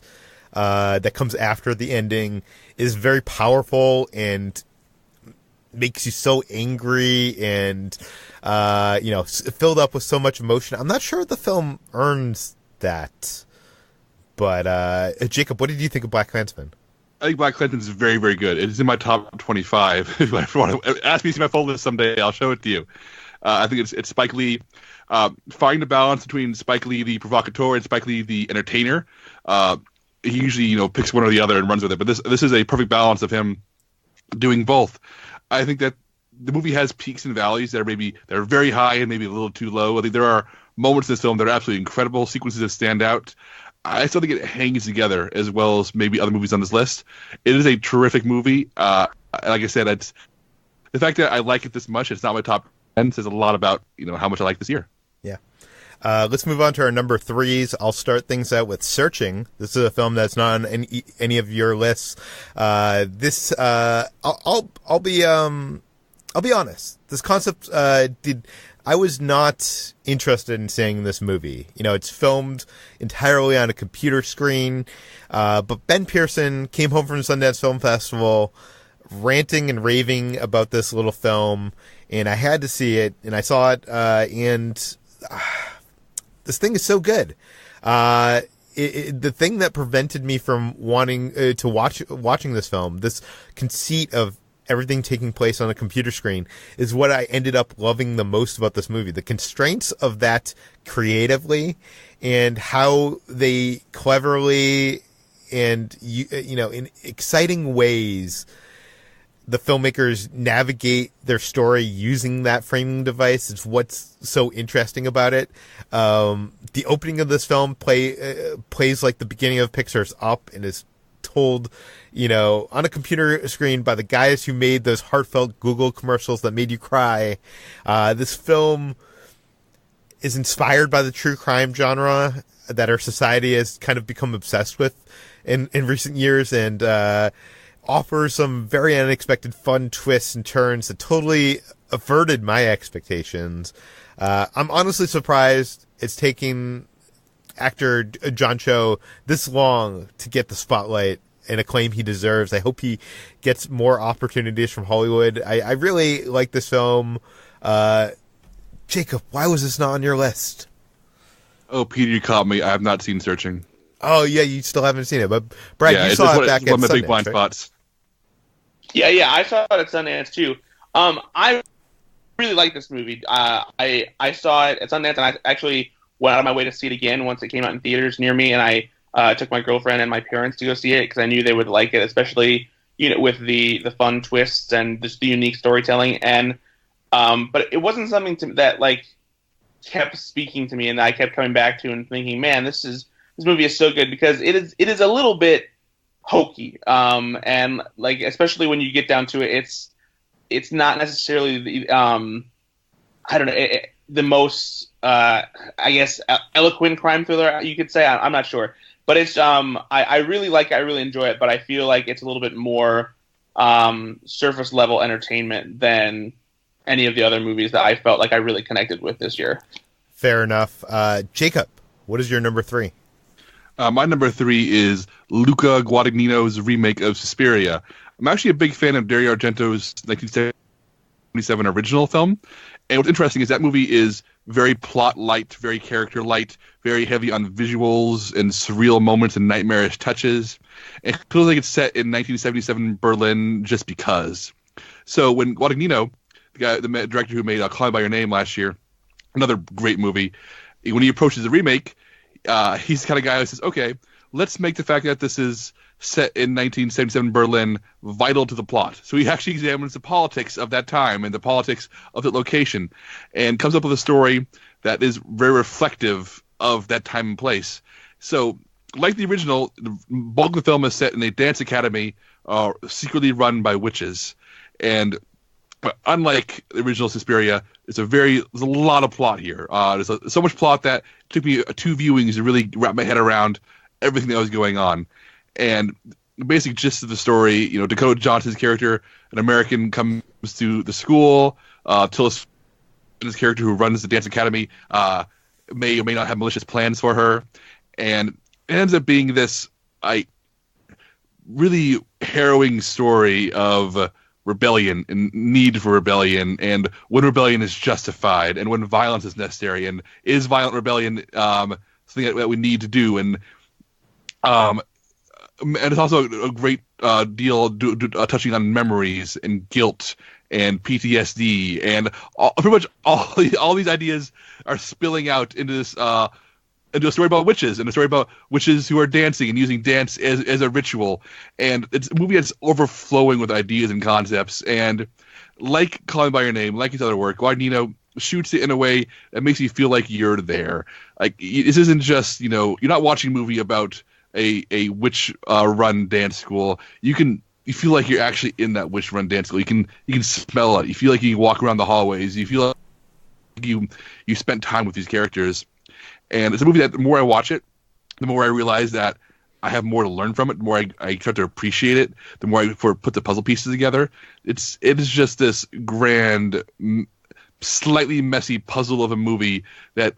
that comes after the ending, is very powerful and makes you so angry and filled up with so much emotion. I'm not sure the film earns that. But Jacob, what did you think of Black Klansman? I think Black Klansman is very, very good. It is in my top 25. If you want to ask me to see my full list someday, I'll show it to you. I think it's Spike Lee. Finding the balance between Spike Lee, the provocateur, and Spike Lee, the entertainer. He usually, picks one or the other and runs with it. But this is a perfect balance of him doing both. I think that the movie has peaks and valleys that are very high and maybe a little too low. I think there are moments in this film that are absolutely incredible, sequences that stand out. I still think it hangs together as well as maybe other movies on this list. It is a terrific movie. Like I said, it's the fact that I like it this much. It's not my top 10 says a lot about how much I like this year. Yeah. Let's move on to our number 3s. I'll start things out with Searching. This is a film that's not on any of your lists. I'll be honest. This concept I was not interested in seeing this movie. It's filmed entirely on a computer screen. But Ben Pearson came home from Sundance Film Festival ranting and raving about this little film, and I had to see it, and I saw it, and this thing is so good. The thing that prevented me from wanting to watching this film, this conceit of everything taking place on a computer screen, is what I ended up loving the most about this movie. The constraints of that creatively, and how they cleverly and in exciting ways the filmmakers navigate their story using that framing device is what's so interesting about it. The opening of this film plays like the beginning of Pixar's Up, and is told, on a computer screen by the guys who made those heartfelt Google commercials that made you cry. This film is inspired by the true crime genre that our society has kind of become obsessed with in recent years, and offers some very unexpected fun twists and turns that totally averted my expectations. I'm honestly surprised it's taking actor John Cho this long to get the spotlight and acclaim he deserves. I hope he gets more opportunities from Hollywood. I really like this film. Jacob, why was this not on your list? Oh, Peter, you caught me. I have not seen Searching. Oh, yeah, you still haven't seen it. But, Brad, yeah, you saw it back one at of my Sundance, big blind right? spots. Yeah, I saw it at Sundance too. I really like this movie. I saw it at Sundance, and I actually went out of my way to see it again once it came out in theaters near me. And I took my girlfriend and my parents to go see it because I knew they would like it, especially with the fun twists and just the unique storytelling. And but it wasn't something that like kept speaking to me, and I kept coming back to and thinking, man, this movie is so good because it is a little bit hokey, and like especially when you get down to it, it's not necessarily the I don't know the most I guess eloquent crime thriller you could say. I'm not sure, but it's I really like it. I really enjoy it, but I feel like it's a little bit more surface level entertainment than any of the other movies that I felt like I really connected with this year. Fair enough. Jacob, what is your number 3? My number 3 is Luca Guadagnino's remake of Suspiria. I'm actually a big fan of Dario Argento's 1977 original film. And what's interesting is that movie is very plot light, very character light, very heavy on visuals and surreal moments and nightmarish touches. It feels like it's set in 1977 Berlin just because. So when Guadagnino, the director who made Call Me By Your Name last year, another great movie, when he approaches the remake, he's the kind of guy who says, okay, let's make the fact that this is set in 1977 Berlin vital to the plot. So he actually examines the politics of that time and the politics of that location and comes up with a story that is very reflective of that time and place. So like the original, the bulk of the film is set in a dance academy secretly run by witches. And unlike the original Suspiria, there's a lot of plot here. There's so much plot that it took me 2 viewings to really wrap my head around everything that was going on. And the basic gist of the story, Dakota Johnson's character, an American, comes to the school. Tillis, his character who runs the dance academy, may or may not have malicious plans for her. And it ends up being this really harrowing story of rebellion and need for rebellion, and when rebellion is justified and when violence is necessary, and is violent rebellion something that we need to do. And it's also a great deal touching on memories and guilt and PTSD, and pretty much all these ideas are spilling out into this into a story about witches, and a story about witches who are dancing and using dance as a ritual. And it's a movie that's overflowing with ideas and concepts. And like Call Me By Your Name, like his other work, Guadagnino shoots it in a way that makes you feel like you're there. Like, this isn't just, you're not watching a movie about a witch run dance school. You feel like you're actually in that witch run dance school. You can smell it. You feel like you can walk around the hallways. You feel like you spent time with these characters. And it's a movie that the more I watch it, the more I realize that I have more to learn from it, the more I start to appreciate it, the more I put the puzzle pieces together. It is just this grand, slightly messy puzzle of a movie that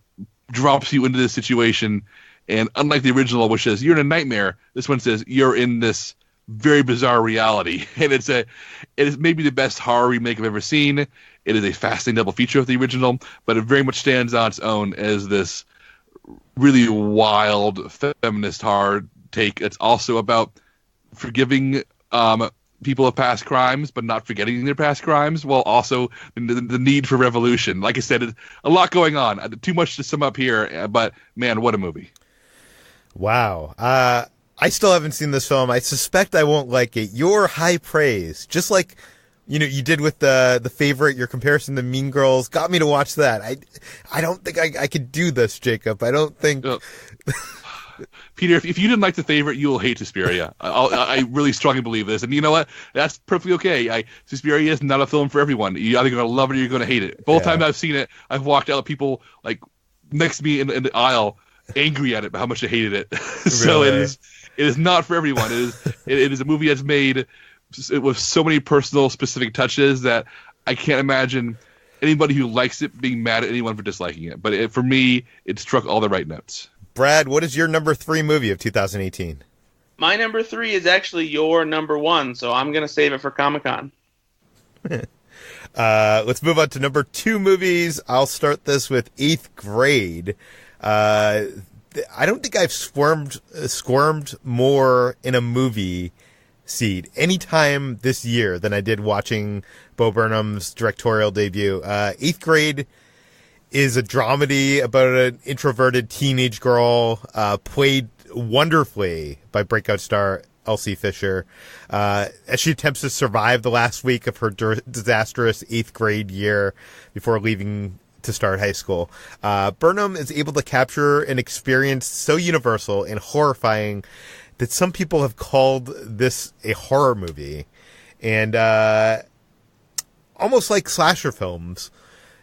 drops you into this situation. And unlike the original, which says you're in a nightmare, this one says you're in this very bizarre reality. And it is maybe the best horror remake I've ever seen. It is a fascinating double feature of the original, but it very much stands on its own as this really wild feminist horror take. It's also about forgiving people of past crimes, but not forgetting their past crimes, while also the need for revolution. Like I said, a lot going on. Too much to sum up here, but man, what a movie. Wow. I still haven't seen this film. I suspect I won't like it. Your high praise, just like you did with the Favorite, your comparison to Mean Girls, got me to watch that. I don't think I could do this, Jacob. I don't think. Peter, if you didn't like The Favorite, you will hate Suspiria. I really strongly believe this, and you know what? That's perfectly okay. Suspiria is not a film for everyone. You're either going to love it or you're going to hate it. Both times I've seen it, I've walked out with people like next to me in the aisle, angry at it, but how much they hated it. So Really? it is not for everyone. It is a movie that's made with so many personal, specific touches that I can't imagine anybody who likes it being mad at anyone for disliking it. But for me, it struck all the right notes. Brad, what is your number 3 movie of 2018? My number 3 is actually your number 1, so I'm going to save it for Comic-Con. Let's move on to number 2 movies. I'll start this with 8th Grade. I don't think I've squirmed more in a movie seat any time this year than I did watching Bo Burnham's directorial debut. 8th Grade is a dramedy about an introverted teenage girl, played wonderfully by breakout star Elsie Fisher, as she attempts to survive the last week of her disastrous 8th grade year before leaving to start high school. Burnham is able to capture an experience so universal and horrifying that some people have called this a horror movie. And almost like slasher films,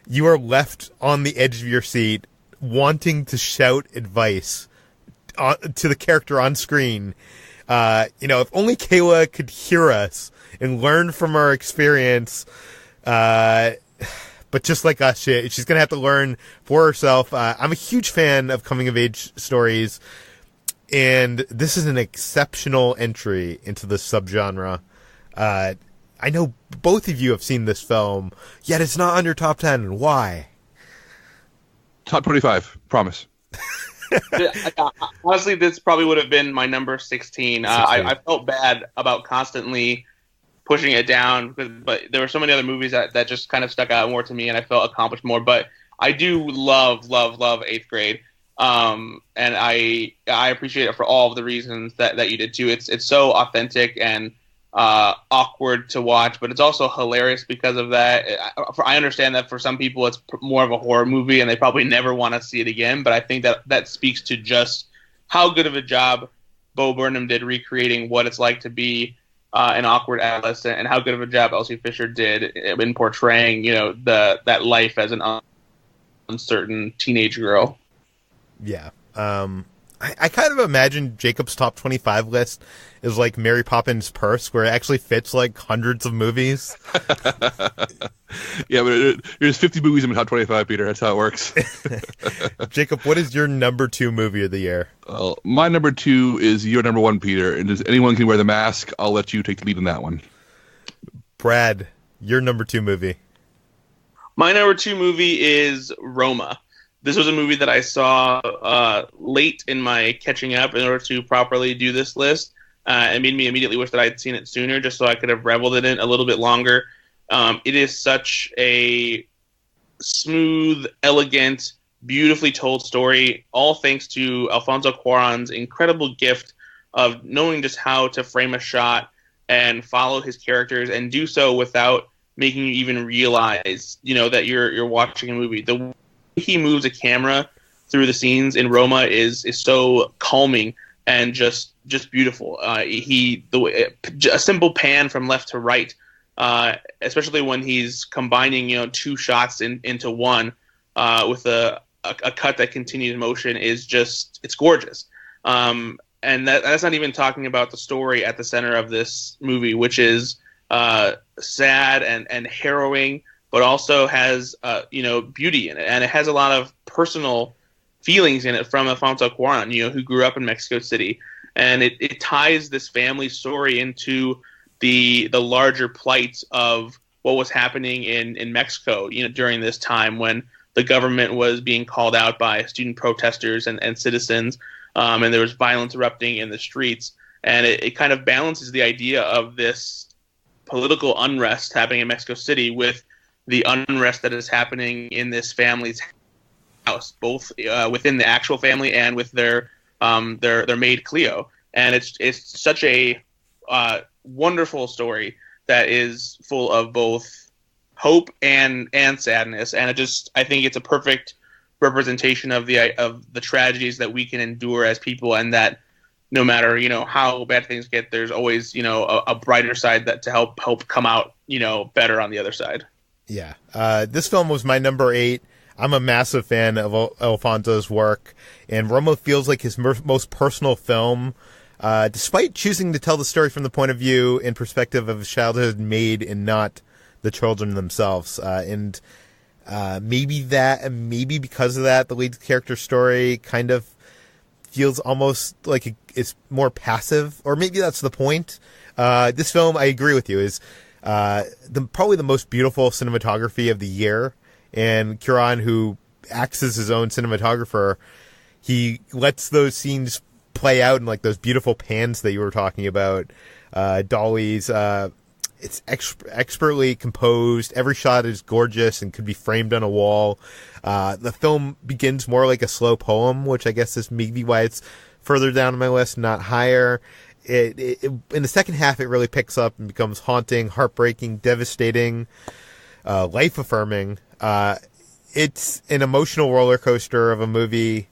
you are left on the edge of your seat wanting to shout advice to the character on screen. If only Kayla could hear us and learn from our experience. But just like us, she's going to have to learn for herself. I'm a huge fan of coming-of-age stories, and this is an exceptional entry into the subgenre. I know both of you have seen this film, yet it's not on your top 10. Why? Top 25, promise. Honestly, this probably would have been my number 16. I felt bad about constantly pushing it down, but there were so many other movies that just kind of stuck out more to me, and I felt accomplished more. But I do love 8th Grade, and I appreciate it for all of the reasons that you did too. It's so authentic and awkward to watch, but it's also hilarious because of that. I understand that for some people it's more of a horror movie and they probably never want to see it again, but I think that speaks to just how good of a job Bo Burnham did recreating what it's like to be an awkward adolescent, and how good of a job Elsie Fisher did in portraying that life as an uncertain teenage girl. Yeah. I kind of imagine Jacob's top 25 list is like Mary Poppins' Purse, where it actually fits like hundreds of movies. Yeah, but there's 50 movies in the top 25, Peter. That's how it works. Jacob, what is your number 2 movie of the year? Well, my number 2 is your number 1, Peter. And as anyone can wear the mask, I'll let you take the lead on that one. Brad, your number 2 movie. My number 2 movie is Roma. This was a movie that I saw late in my catching up in order to properly do this list. It made me immediately wish that I had seen it sooner, just so I could have reveled in it a little bit longer. It is such a smooth, elegant, beautifully told story, all thanks to Alfonso Cuarón's incredible gift of knowing just how to frame a shot and follow his characters, and do so without making you even realize, that you're watching a movie. The way he moves a camera through the scenes in Roma is so calming and just beautiful. A simple pan from left to right, especially when he's combining 2 shots into one with a cut that continues motion, it's gorgeous. And that's not even talking about the story at the center of this movie, which is sad and harrowing, but also has beauty in it, and it has a lot of personal feelings in it from Alfonso Cuarón, who grew up in Mexico City, and it ties this family story into the larger plight of what was happening in Mexico, during this time when the government was being called out by student protesters and citizens, and there was violence erupting in the streets, and it kind of balances the idea of this political unrest happening in Mexico City with the unrest that is happening in this family's house, both within the actual family and with their maid Cleo. And it's such a wonderful story that is full of both hope and sadness. And I think it's a perfect representation of the tragedies that we can endure as people, and that no matter how bad things get, there's always a brighter side that to help come out better on the other side. Yeah. This film was my number 8. I'm a massive fan of Alfonso's work, and Roma feels like his most personal film despite choosing to tell the story from the point of view and perspective of a childhood maid and not the children themselves. And maybe because of that, the lead character story kind of feels almost like it's more passive, or maybe that's the point. This film, I agree with you, is probably the most beautiful cinematography of the year. And Cuarón, who acts as his own cinematographer, he lets those scenes play out in like those beautiful pans that you were talking about, dollies. It's expertly composed. Every shot is gorgeous and could be framed on a wall. The film begins more like a slow poem, which I guess is maybe why it's further down on my list, not higher. In the second half, it really picks up and becomes haunting, heartbreaking, devastating, life-affirming. It's an emotional roller coaster of a movie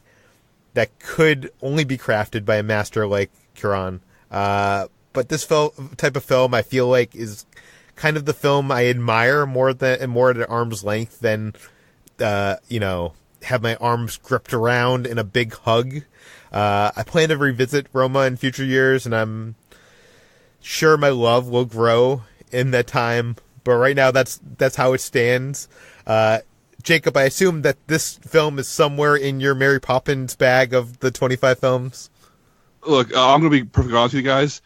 that could only be crafted by a master like Cuarón. But this type of film, I feel like, is kind of the film I admire more at arm's length than, have my arms gripped around in a big hug. I plan to revisit Roma in future years, and I'm sure my love will grow in that time. But right now, that's how it stands. Jacob, I assume that this film is somewhere in your Mary Poppins bag of the 25 films. Look, I'm going to be perfectly honest with you guys.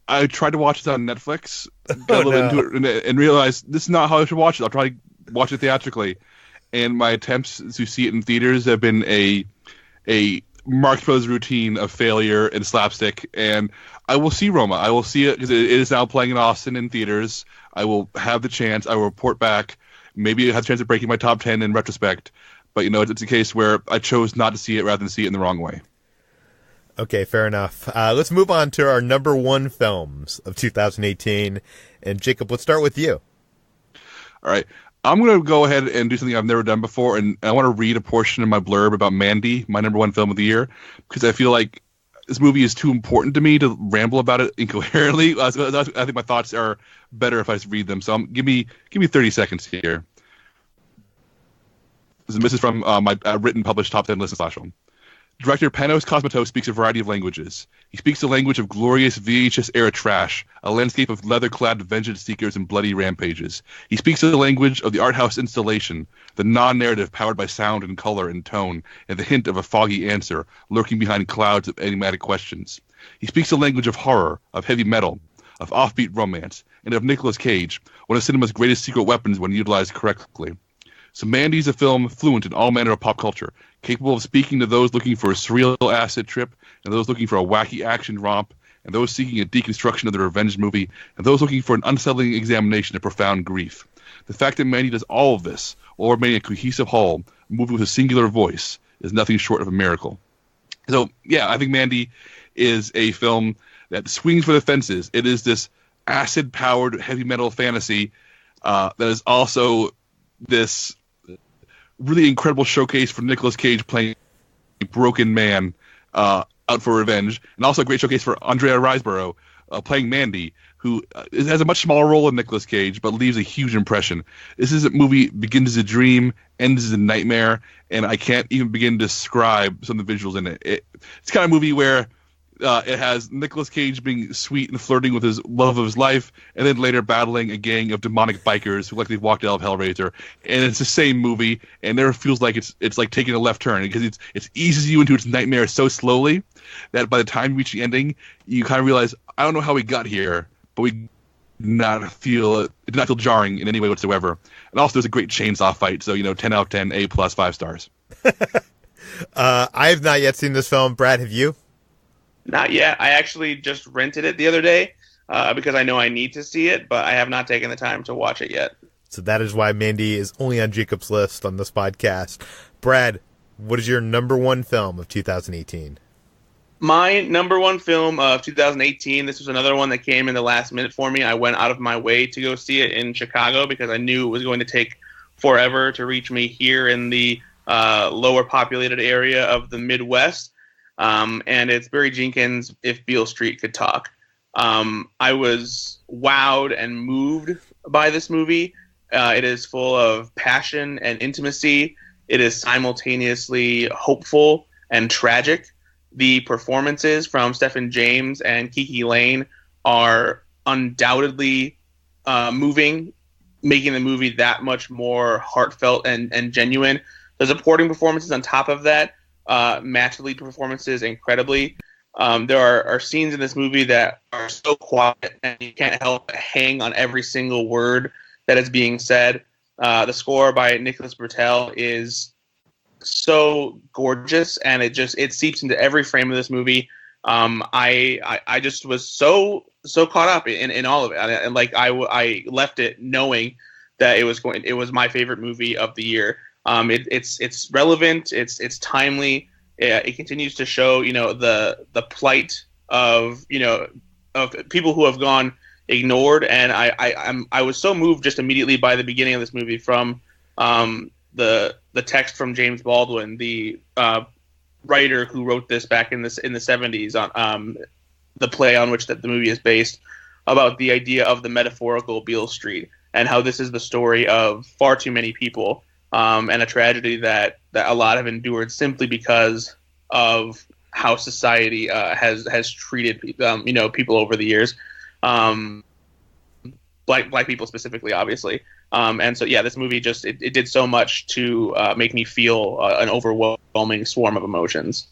I tried to watch this on Netflix, got a little into it, and realized this is not how I should watch it. I'll try to watch it theatrically. And my attempts to see it in theaters have been a Marx Brothers routine of failure and slapstick. And I will see Roma. I will see it because it is now playing in Austin in theaters. I will have the chance. I will report back. Maybe I have a chance of breaking my top 10 in retrospect. But, it's a case where I chose not to see it rather than see it in the wrong way. Okay, fair enough. Let's move on to our number one films of 2018. And Jacob, let's start with you. All right. I'm going to go ahead and do something I've never done before, and I want to read a portion of my blurb about Mandy, my number one film of the year, because I feel like this movie is too important to me to ramble about it incoherently. I think my thoughts are better if I just read them. So give me 30 seconds here. This is from my written, published top 10 list / film. Director Panos Cosmatos speaks a variety of languages. He speaks the language of glorious VHS-era trash, a landscape of leather-clad vengeance seekers and bloody rampages. He speaks the language of the art house installation, the non-narrative powered by sound and color and tone, and the hint of a foggy answer lurking behind clouds of enigmatic questions. He speaks the language of horror, of heavy metal, of offbeat romance, and of Nicolas Cage, one of cinema's greatest secret weapons when utilized correctly. So Mandy's a film fluent in all manner of pop culture, capable of speaking to those looking for a surreal acid trip, and those looking for a wacky action romp, and those seeking a deconstruction of the revenge movie, and those looking for an unsettling examination of profound grief. The fact that Mandy does all of this, while remaining a cohesive whole, moving with a singular voice, is nothing short of a miracle. So, yeah, I think Mandy is a film that swings for the fences. It is this acid-powered heavy metal fantasy that is also this really incredible showcase for Nicolas Cage playing a broken man out for revenge, and also a great showcase for Andrea Riseborough playing Mandy, who has a much smaller role than Nicolas Cage, but leaves a huge impression. This is a movie begins as a dream, ends as a nightmare, and I can't even begin to describe some of the visuals in it. It's kind of a movie where it has Nicolas Cage being sweet and flirting with his love of his life, and then later battling a gang of demonic bikers who like they've walked out of Hellraiser. And it's the same movie, and never feels like it's like taking a left turn, because it eases you into its nightmare so slowly that by the time you reach the ending, you kind of realize, I don't know how we got here, but we did not feel jarring in any way whatsoever. And also, there's a great chainsaw fight, so 10 out of 10, A+, 5 stars. I have not yet seen this film. Brad, have you? Not yet. I actually just rented it the other day because I know I need to see it, but I have not taken the time to watch it yet. So that is why Mandy is only on Jacob's list on this podcast. Brad, what is your number one film of 2018? My number one film of 2018, this was another one that came in the last minute for me. I went out of my way to go see it in Chicago because I knew it was going to take forever to reach me here in the lower populated area of the Midwest. And it's Barry Jenkins' If Beale Street Could Talk. I was wowed and moved by this movie. It is full of passion and intimacy. It is simultaneously hopeful and tragic. the performances from Stephen James and Kiki Lane are undoubtedly moving, making the movie that much more heartfelt and genuine. The supporting performances on top of that match the lead performances incredibly. There are scenes in this movie that are so quiet and you can't help but hang on every single word that is being said. The score by Nicholas Britell is so gorgeous, and it seeps into every frame of this movie. I just was so caught up in all of it, and like I left it knowing that it was my favorite movie of the year. It's relevant, it's timely. It continues to show the plight of of people who have gone ignored, and I was so moved just immediately by the beginning of this movie from the text from James Baldwin, the writer who wrote this back in the 70s on the play on which the movie is based, about the idea of the metaphorical Beale Street and how this is the story of far too many people and a tragedy that a lot have endured simply because of how society has treated people over the years, black people specifically, obviously. And so, yeah, this movie it did so much to make me feel an overwhelming swarm of emotions.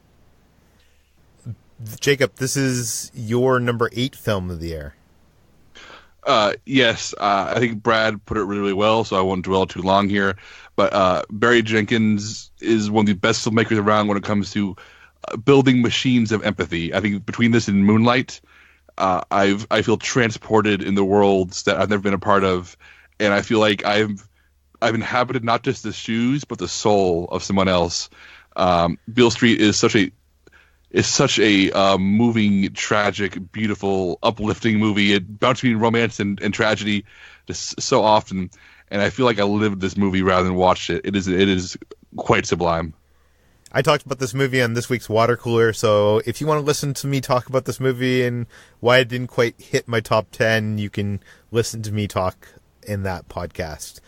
Jacob, this is your number 8 film of the year. Yes, I think Brad put it really, really well, so I won't dwell too long here. But Barry Jenkins is one of the best filmmakers around when it comes to building machines of empathy. I think between this and Moonlight, I feel transported in the worlds that I've never been a part of, and I feel like I've inhabited not just the shoes but the soul of someone else. Beale Street is such a moving, tragic, beautiful, uplifting movie. It bounces between romance and tragedy just so often, and I feel like I lived this movie rather than watched it. It is quite sublime. I talked about this movie on this week's Water Cooler, so if you want to listen to me talk about this movie and why it didn't quite hit my top 10, you can listen to me talk in that podcast.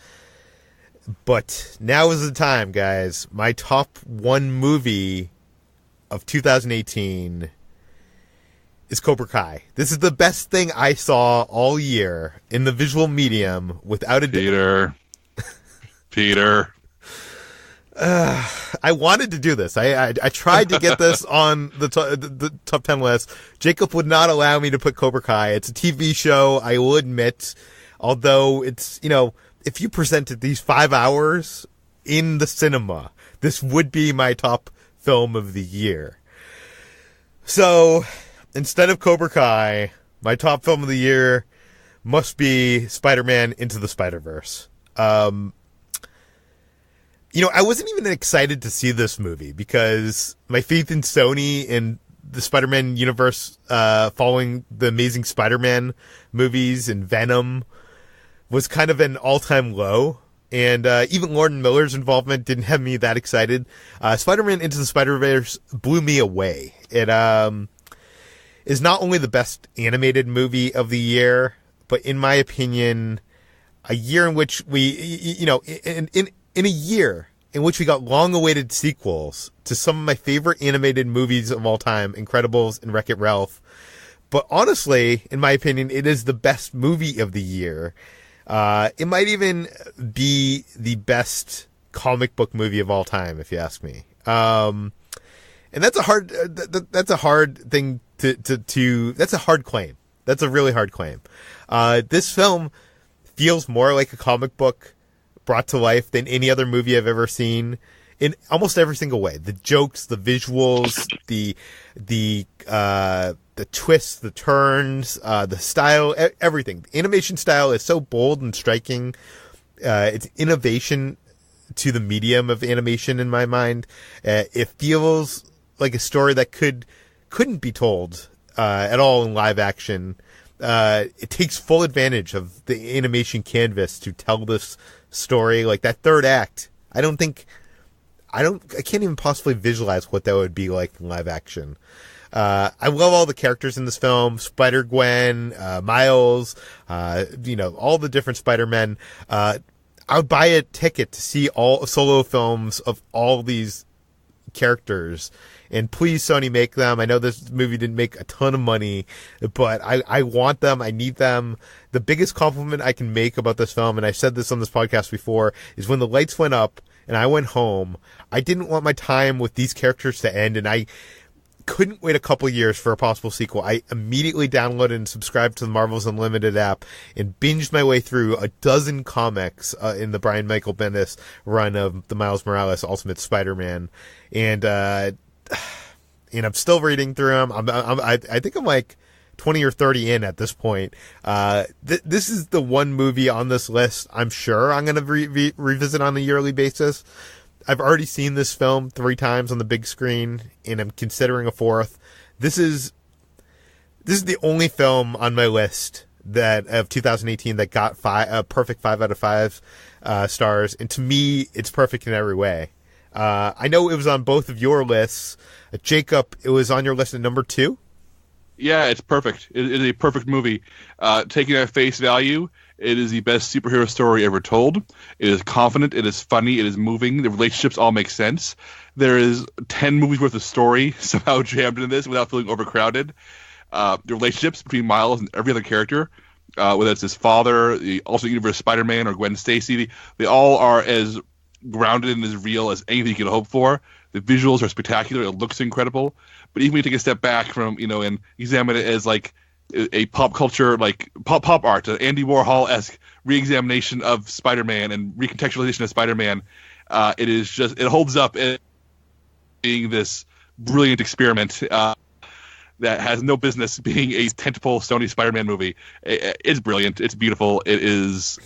But now is the time, guys. My top 1 movie of 2018 is Cobra Kai. This is the best thing I saw all year in the visual medium, without a doubt. Peter. I wanted to do this. I tried to get this on the top 10 list. Jacob would not allow me to put Cobra Kai. It's a TV show, I will admit. Although it's, if you presented these 5 hours in the cinema, this would be my top film of the year. So, instead of Cobra Kai, my top film of the year must be Spider-Man Into the Spider-Verse. I wasn't even excited to see this movie because my faith in Sony and the Spider-Man universe following the Amazing Spider-Man movies and Venom was kind of an all-time low. And even Lord and Miller's involvement didn't have me that excited. Spider-Man Into the Spider-Verse blew me away. It is not only the best animated movie of the year, but in my opinion, a year in which we, in a year in which we got long-awaited sequels to some of my favorite animated movies of all time, Incredibles and Wreck-It Ralph. But honestly, in my opinion, it is the best movie of the year. It might even be the best comic book movie of all time, if you ask me. And that's a hard, that's a hard thing that's a hard claim. That's a really hard claim. This film feels more like a comic book brought to life than any other movie I've ever seen in almost every single way. The jokes, the visuals, the twists, the turns, the style, everything. The animation style is so bold and striking. It's innovation to the medium of animation in my mind. It feels like a story that couldn't be told at all in live action. It takes full advantage of the animation canvas to tell this story. Like that third act, I can't even possibly visualize what that would be like in live action. I love all the characters in this film. Spider-Gwen, Miles, all the different Spider-Men. I would buy a ticket to see all solo films of all these characters. And please, Sony, make them. I know this movie didn't make a ton of money, but I want them. I need them. The biggest compliment I can make about this film, and I said this on this podcast before, is when the lights went up and I went home, I didn't want my time with these characters to end, and I couldn't wait a couple years for a possible sequel. I immediately downloaded and subscribed to the Marvel's Unlimited app and binged my way through a dozen comics in the Brian Michael Bendis run of the Miles Morales Ultimate Spider-Man. And I'm still reading through them. I think I'm like 20 or 30 in at this point. This is the one movie on this list I'm sure I'm going to revisit on a yearly basis. I've already seen this film 3 times on the big screen, and I'm considering a 4th. This is the only film on my list that of 2018 that got a perfect 5 out of 5 stars, and to me, it's perfect in every way. I know it was on both of your lists. Jacob, it was on your list at number 2. Yeah, it's perfect. It is a perfect movie. Taking at face value, it is the best superhero story ever told. It is confident. It is funny. It is moving. The relationships all make sense. There is 10 movies worth of story somehow jammed into this without feeling overcrowded. The relationships between Miles and every other character, whether it's his father, the alternate universe Spider-Man, or Gwen Stacy, they all are as grounded and as real as anything you could hope for. The visuals are spectacular. It looks incredible. But even when you take a step back from, and examine it as like a pop culture, like pop art, an Andy Warhol-esque re-examination of Spider-Man and recontextualization of Spider-Man, it holds up as being this brilliant experiment that has no business being a tentpole Sony Spider-Man movie. It's brilliant. It's beautiful. It is.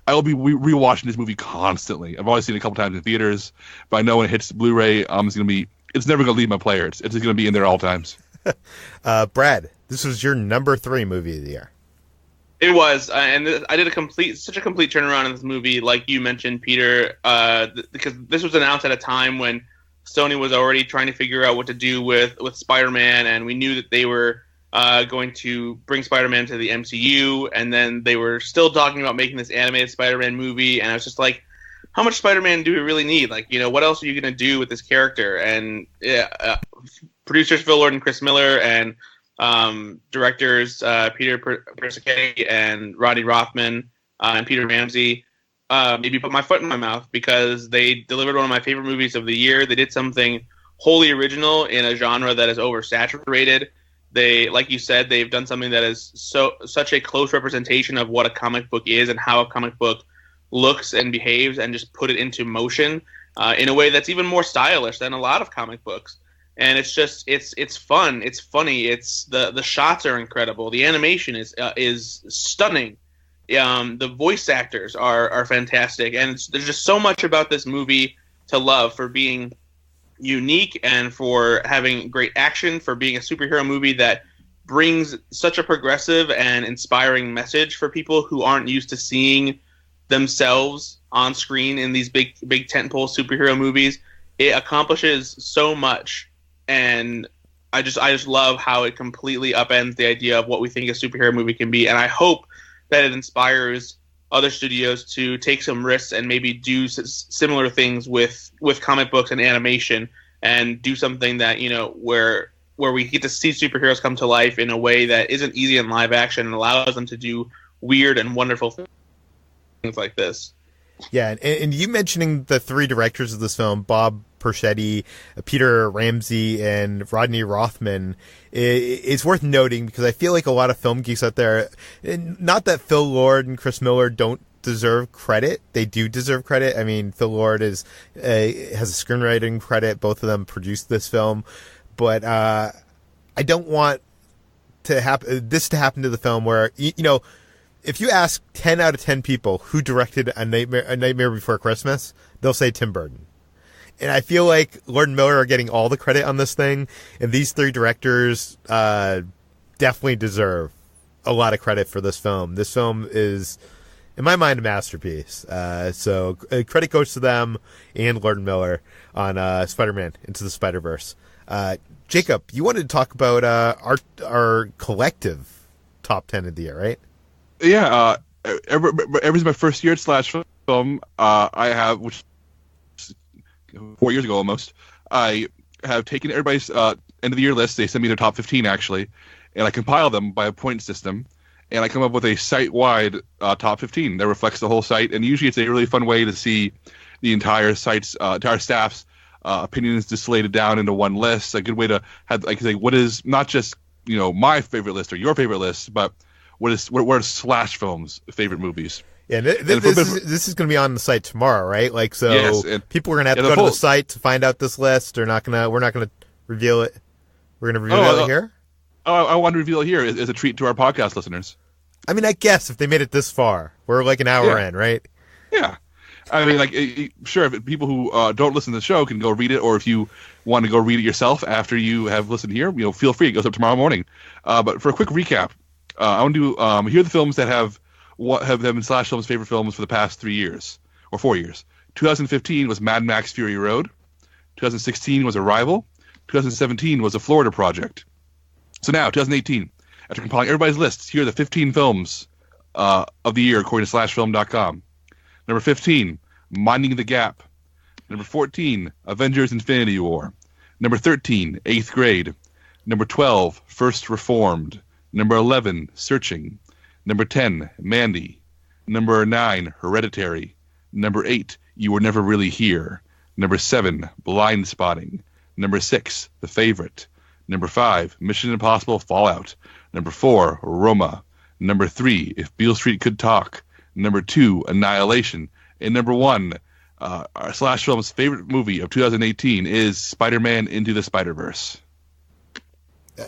I will be rewatching this movie constantly. I've always seen it a couple times in theaters, but I know when it hits Blu-ray, it's never going to leave my player. It's going to be in there all times. Brad, this was your number 3 movie of the year. It was, and I did such a complete turnaround in this movie, like you mentioned, Peter, because this was announced at a time when Sony was already trying to figure out what to do with Spider-Man, and we knew that they were going to bring Spider-Man to the MCU, and then they were still talking about making this animated Spider-Man movie, and I was just like, how much Spider-Man do we really need? Like, what else are you going to do with this character? And producers Phil Lord and Chris Miller, and directors Peter Sciretta and Rodney Rothman and Peter Ramsey maybe put my foot in my mouth, because they delivered one of my favorite movies of the year. They did something wholly original in a genre that is oversaturated. They, like you said, they've done something that is such a close representation of what a comic book is and how a comic book looks and behaves, and just put it into motion in a way that's even more stylish than a lot of comic books. And it's just it's fun, it's funny, it's the shots are incredible, the animation is stunning, the voice actors are fantastic, and there's just so much about this movie to love, for being unique and for having great action, for being a superhero movie that brings such a progressive and inspiring message for people who aren't used to seeing themselves on screen in these big tentpole superhero movies. It accomplishes so much, and I just love how it completely upends the idea of what we think a superhero movie can be, and I hope that it inspires other studios to take some risks and maybe do similar things with comic books and animation, and do something that, where we get to see superheroes come to life in a way that isn't easy in live action, and allows them to do weird and wonderful things like this. Yeah, and you mentioning the 3 directors of this film, Bob Persichetti, Peter Ramsey, and Rodney Rothman, it's worth noting, because I feel like a lot of film geeks out there, not that Phil Lord and Chris Miller don't deserve credit. They do deserve credit. I mean, Phil Lord has a screenwriting credit. Both of them produced this film. But I don't want this to happen to the film where, if you ask 10 out of 10 people who directed A Nightmare Before Christmas, they'll say Tim Burton. And I feel like Lord and Miller are getting all the credit on this thing, and these 3 directors definitely deserve a lot of credit for this film. This film is, in my mind, a masterpiece. So credit goes to them and Lord and Miller on Spider-Man Into the Spider-Verse. Jacob, you wanted to talk about our collective top 10 of the year, right? Yeah, every my first year at Slash Film, I have, which 4 years ago almost, I have taken everybody's end of the year list. They send me their top 15 actually, and I compile them by a point system, and I come up with a site-wide top 15 that reflects the whole site. And usually, it's a really fun way to see the entire site's entire staff's opinions distillated down into one list. A good way to have like say what is not just my favorite list or your favorite list, but what are Slash Film's favorite movies. Yeah, this is going to be on the site tomorrow, right? Like, so yes, people are going to have to go to the site to find out this list. We're not going to reveal it. We're going to reveal it here. Oh, I want to reveal it here as a treat to our podcast listeners. I mean, I guess if they made it this far, we're like an hour in, right? Yeah. I mean, like, sure, if people who don't listen to the show can go read it, or if you want to go read it yourself after you have listened here, feel free. It goes up tomorrow morning. But for a quick recap, I want to here are the films that have been Slash Film's favorite films for the past 3 years, or 4 years. 2015 was Mad Max Fury Road. 2016 was Arrival. 2017 was The Florida Project. So now, 2018, after compiling everybody's lists, here are the 15 films of the year according to SlashFilm.com. Number 15, Minding the Gap. Number 14, Avengers Infinity War. Number 13, Eighth Grade. Number 12, First Reformed. Number 11, Searching. Number 10, Mandy. Number 9, Hereditary. Number 8, You Were Never Really Here. Number 7, Blind Spotting. Number 6, The Favorite. Number 5, Mission Impossible Fallout. Number 4, Roma. Number 3, If Beale Street Could Talk. Number 2, Annihilation. And number 1, our Slash Film's favorite movie of 2018 is Spider-Man Into the Spider-Verse.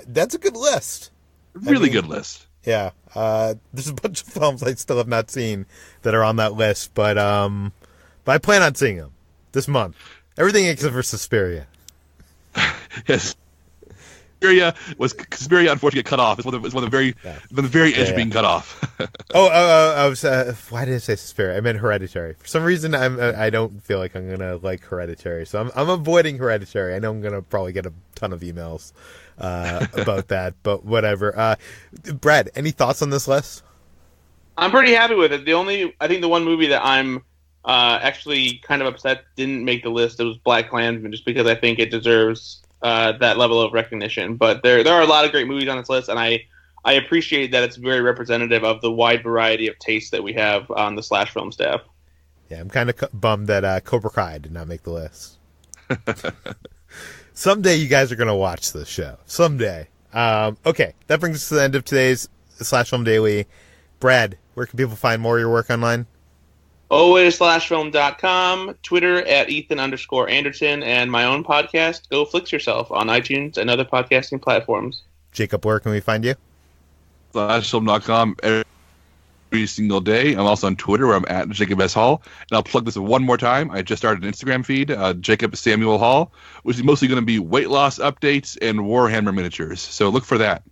That's a good list. Really good list. Yeah. There's a bunch of films I still have not seen that are on that list, but I plan on seeing them this month. Everything except for Suspiria. Yes. Suspiria unfortunately got cut off. It's one of the very edge of being cut off. I was. Why did I say Suspiria? I meant Hereditary. For some reason, I don't feel like I'm gonna like Hereditary, so I'm avoiding Hereditary. I know I'm gonna probably get a ton of emails about that, but whatever. Brad, any thoughts on this list? I'm pretty happy with it. I think the one movie that I'm actually kind of upset didn't make the list. It was BlacKkKlansman, just because I think it deserves that level of recognition. But there are a lot of great movies on this list, and I appreciate that it's very representative of the wide variety of tastes that we have on the Slash Film staff. Yeah, I'm kind of bummed that Cobra Kai did not make the list. Someday you guys are going to watch this show. Someday. Okay, that brings us to the end of today's Slash Film Daily. Brad, where can people find more of your work online? Always slashfilm.com, Twitter at Ethan_Anderson, and my own podcast, Go Flix Yourself, on iTunes and other podcasting platforms. Jacob, where can we find you? Slashfilm.com every single day. I'm also on Twitter where I'm at Jacob S. Hall. And I'll plug this one more time. I just started an Instagram feed, Jacob Samuel Hall, which is mostly going to be weight loss updates and Warhammer miniatures. So look for that.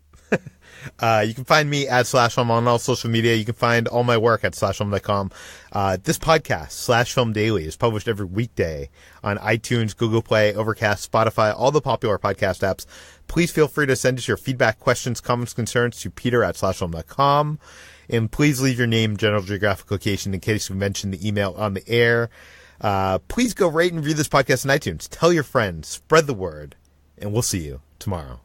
You can find me at SlashFilm on all social media. You can find all my work at slashfilm.com. This podcast, Slash Film Daily, is published every weekday on iTunes, Google Play, Overcast, Spotify, all the popular podcast apps. Please feel free to send us your feedback, questions, comments, concerns to Peter at slashfilm.com. And please leave your name, general geographic location in case we mention the email on the air. Please go rate and review this podcast on iTunes. Tell your friends, spread the word, and we'll see you tomorrow.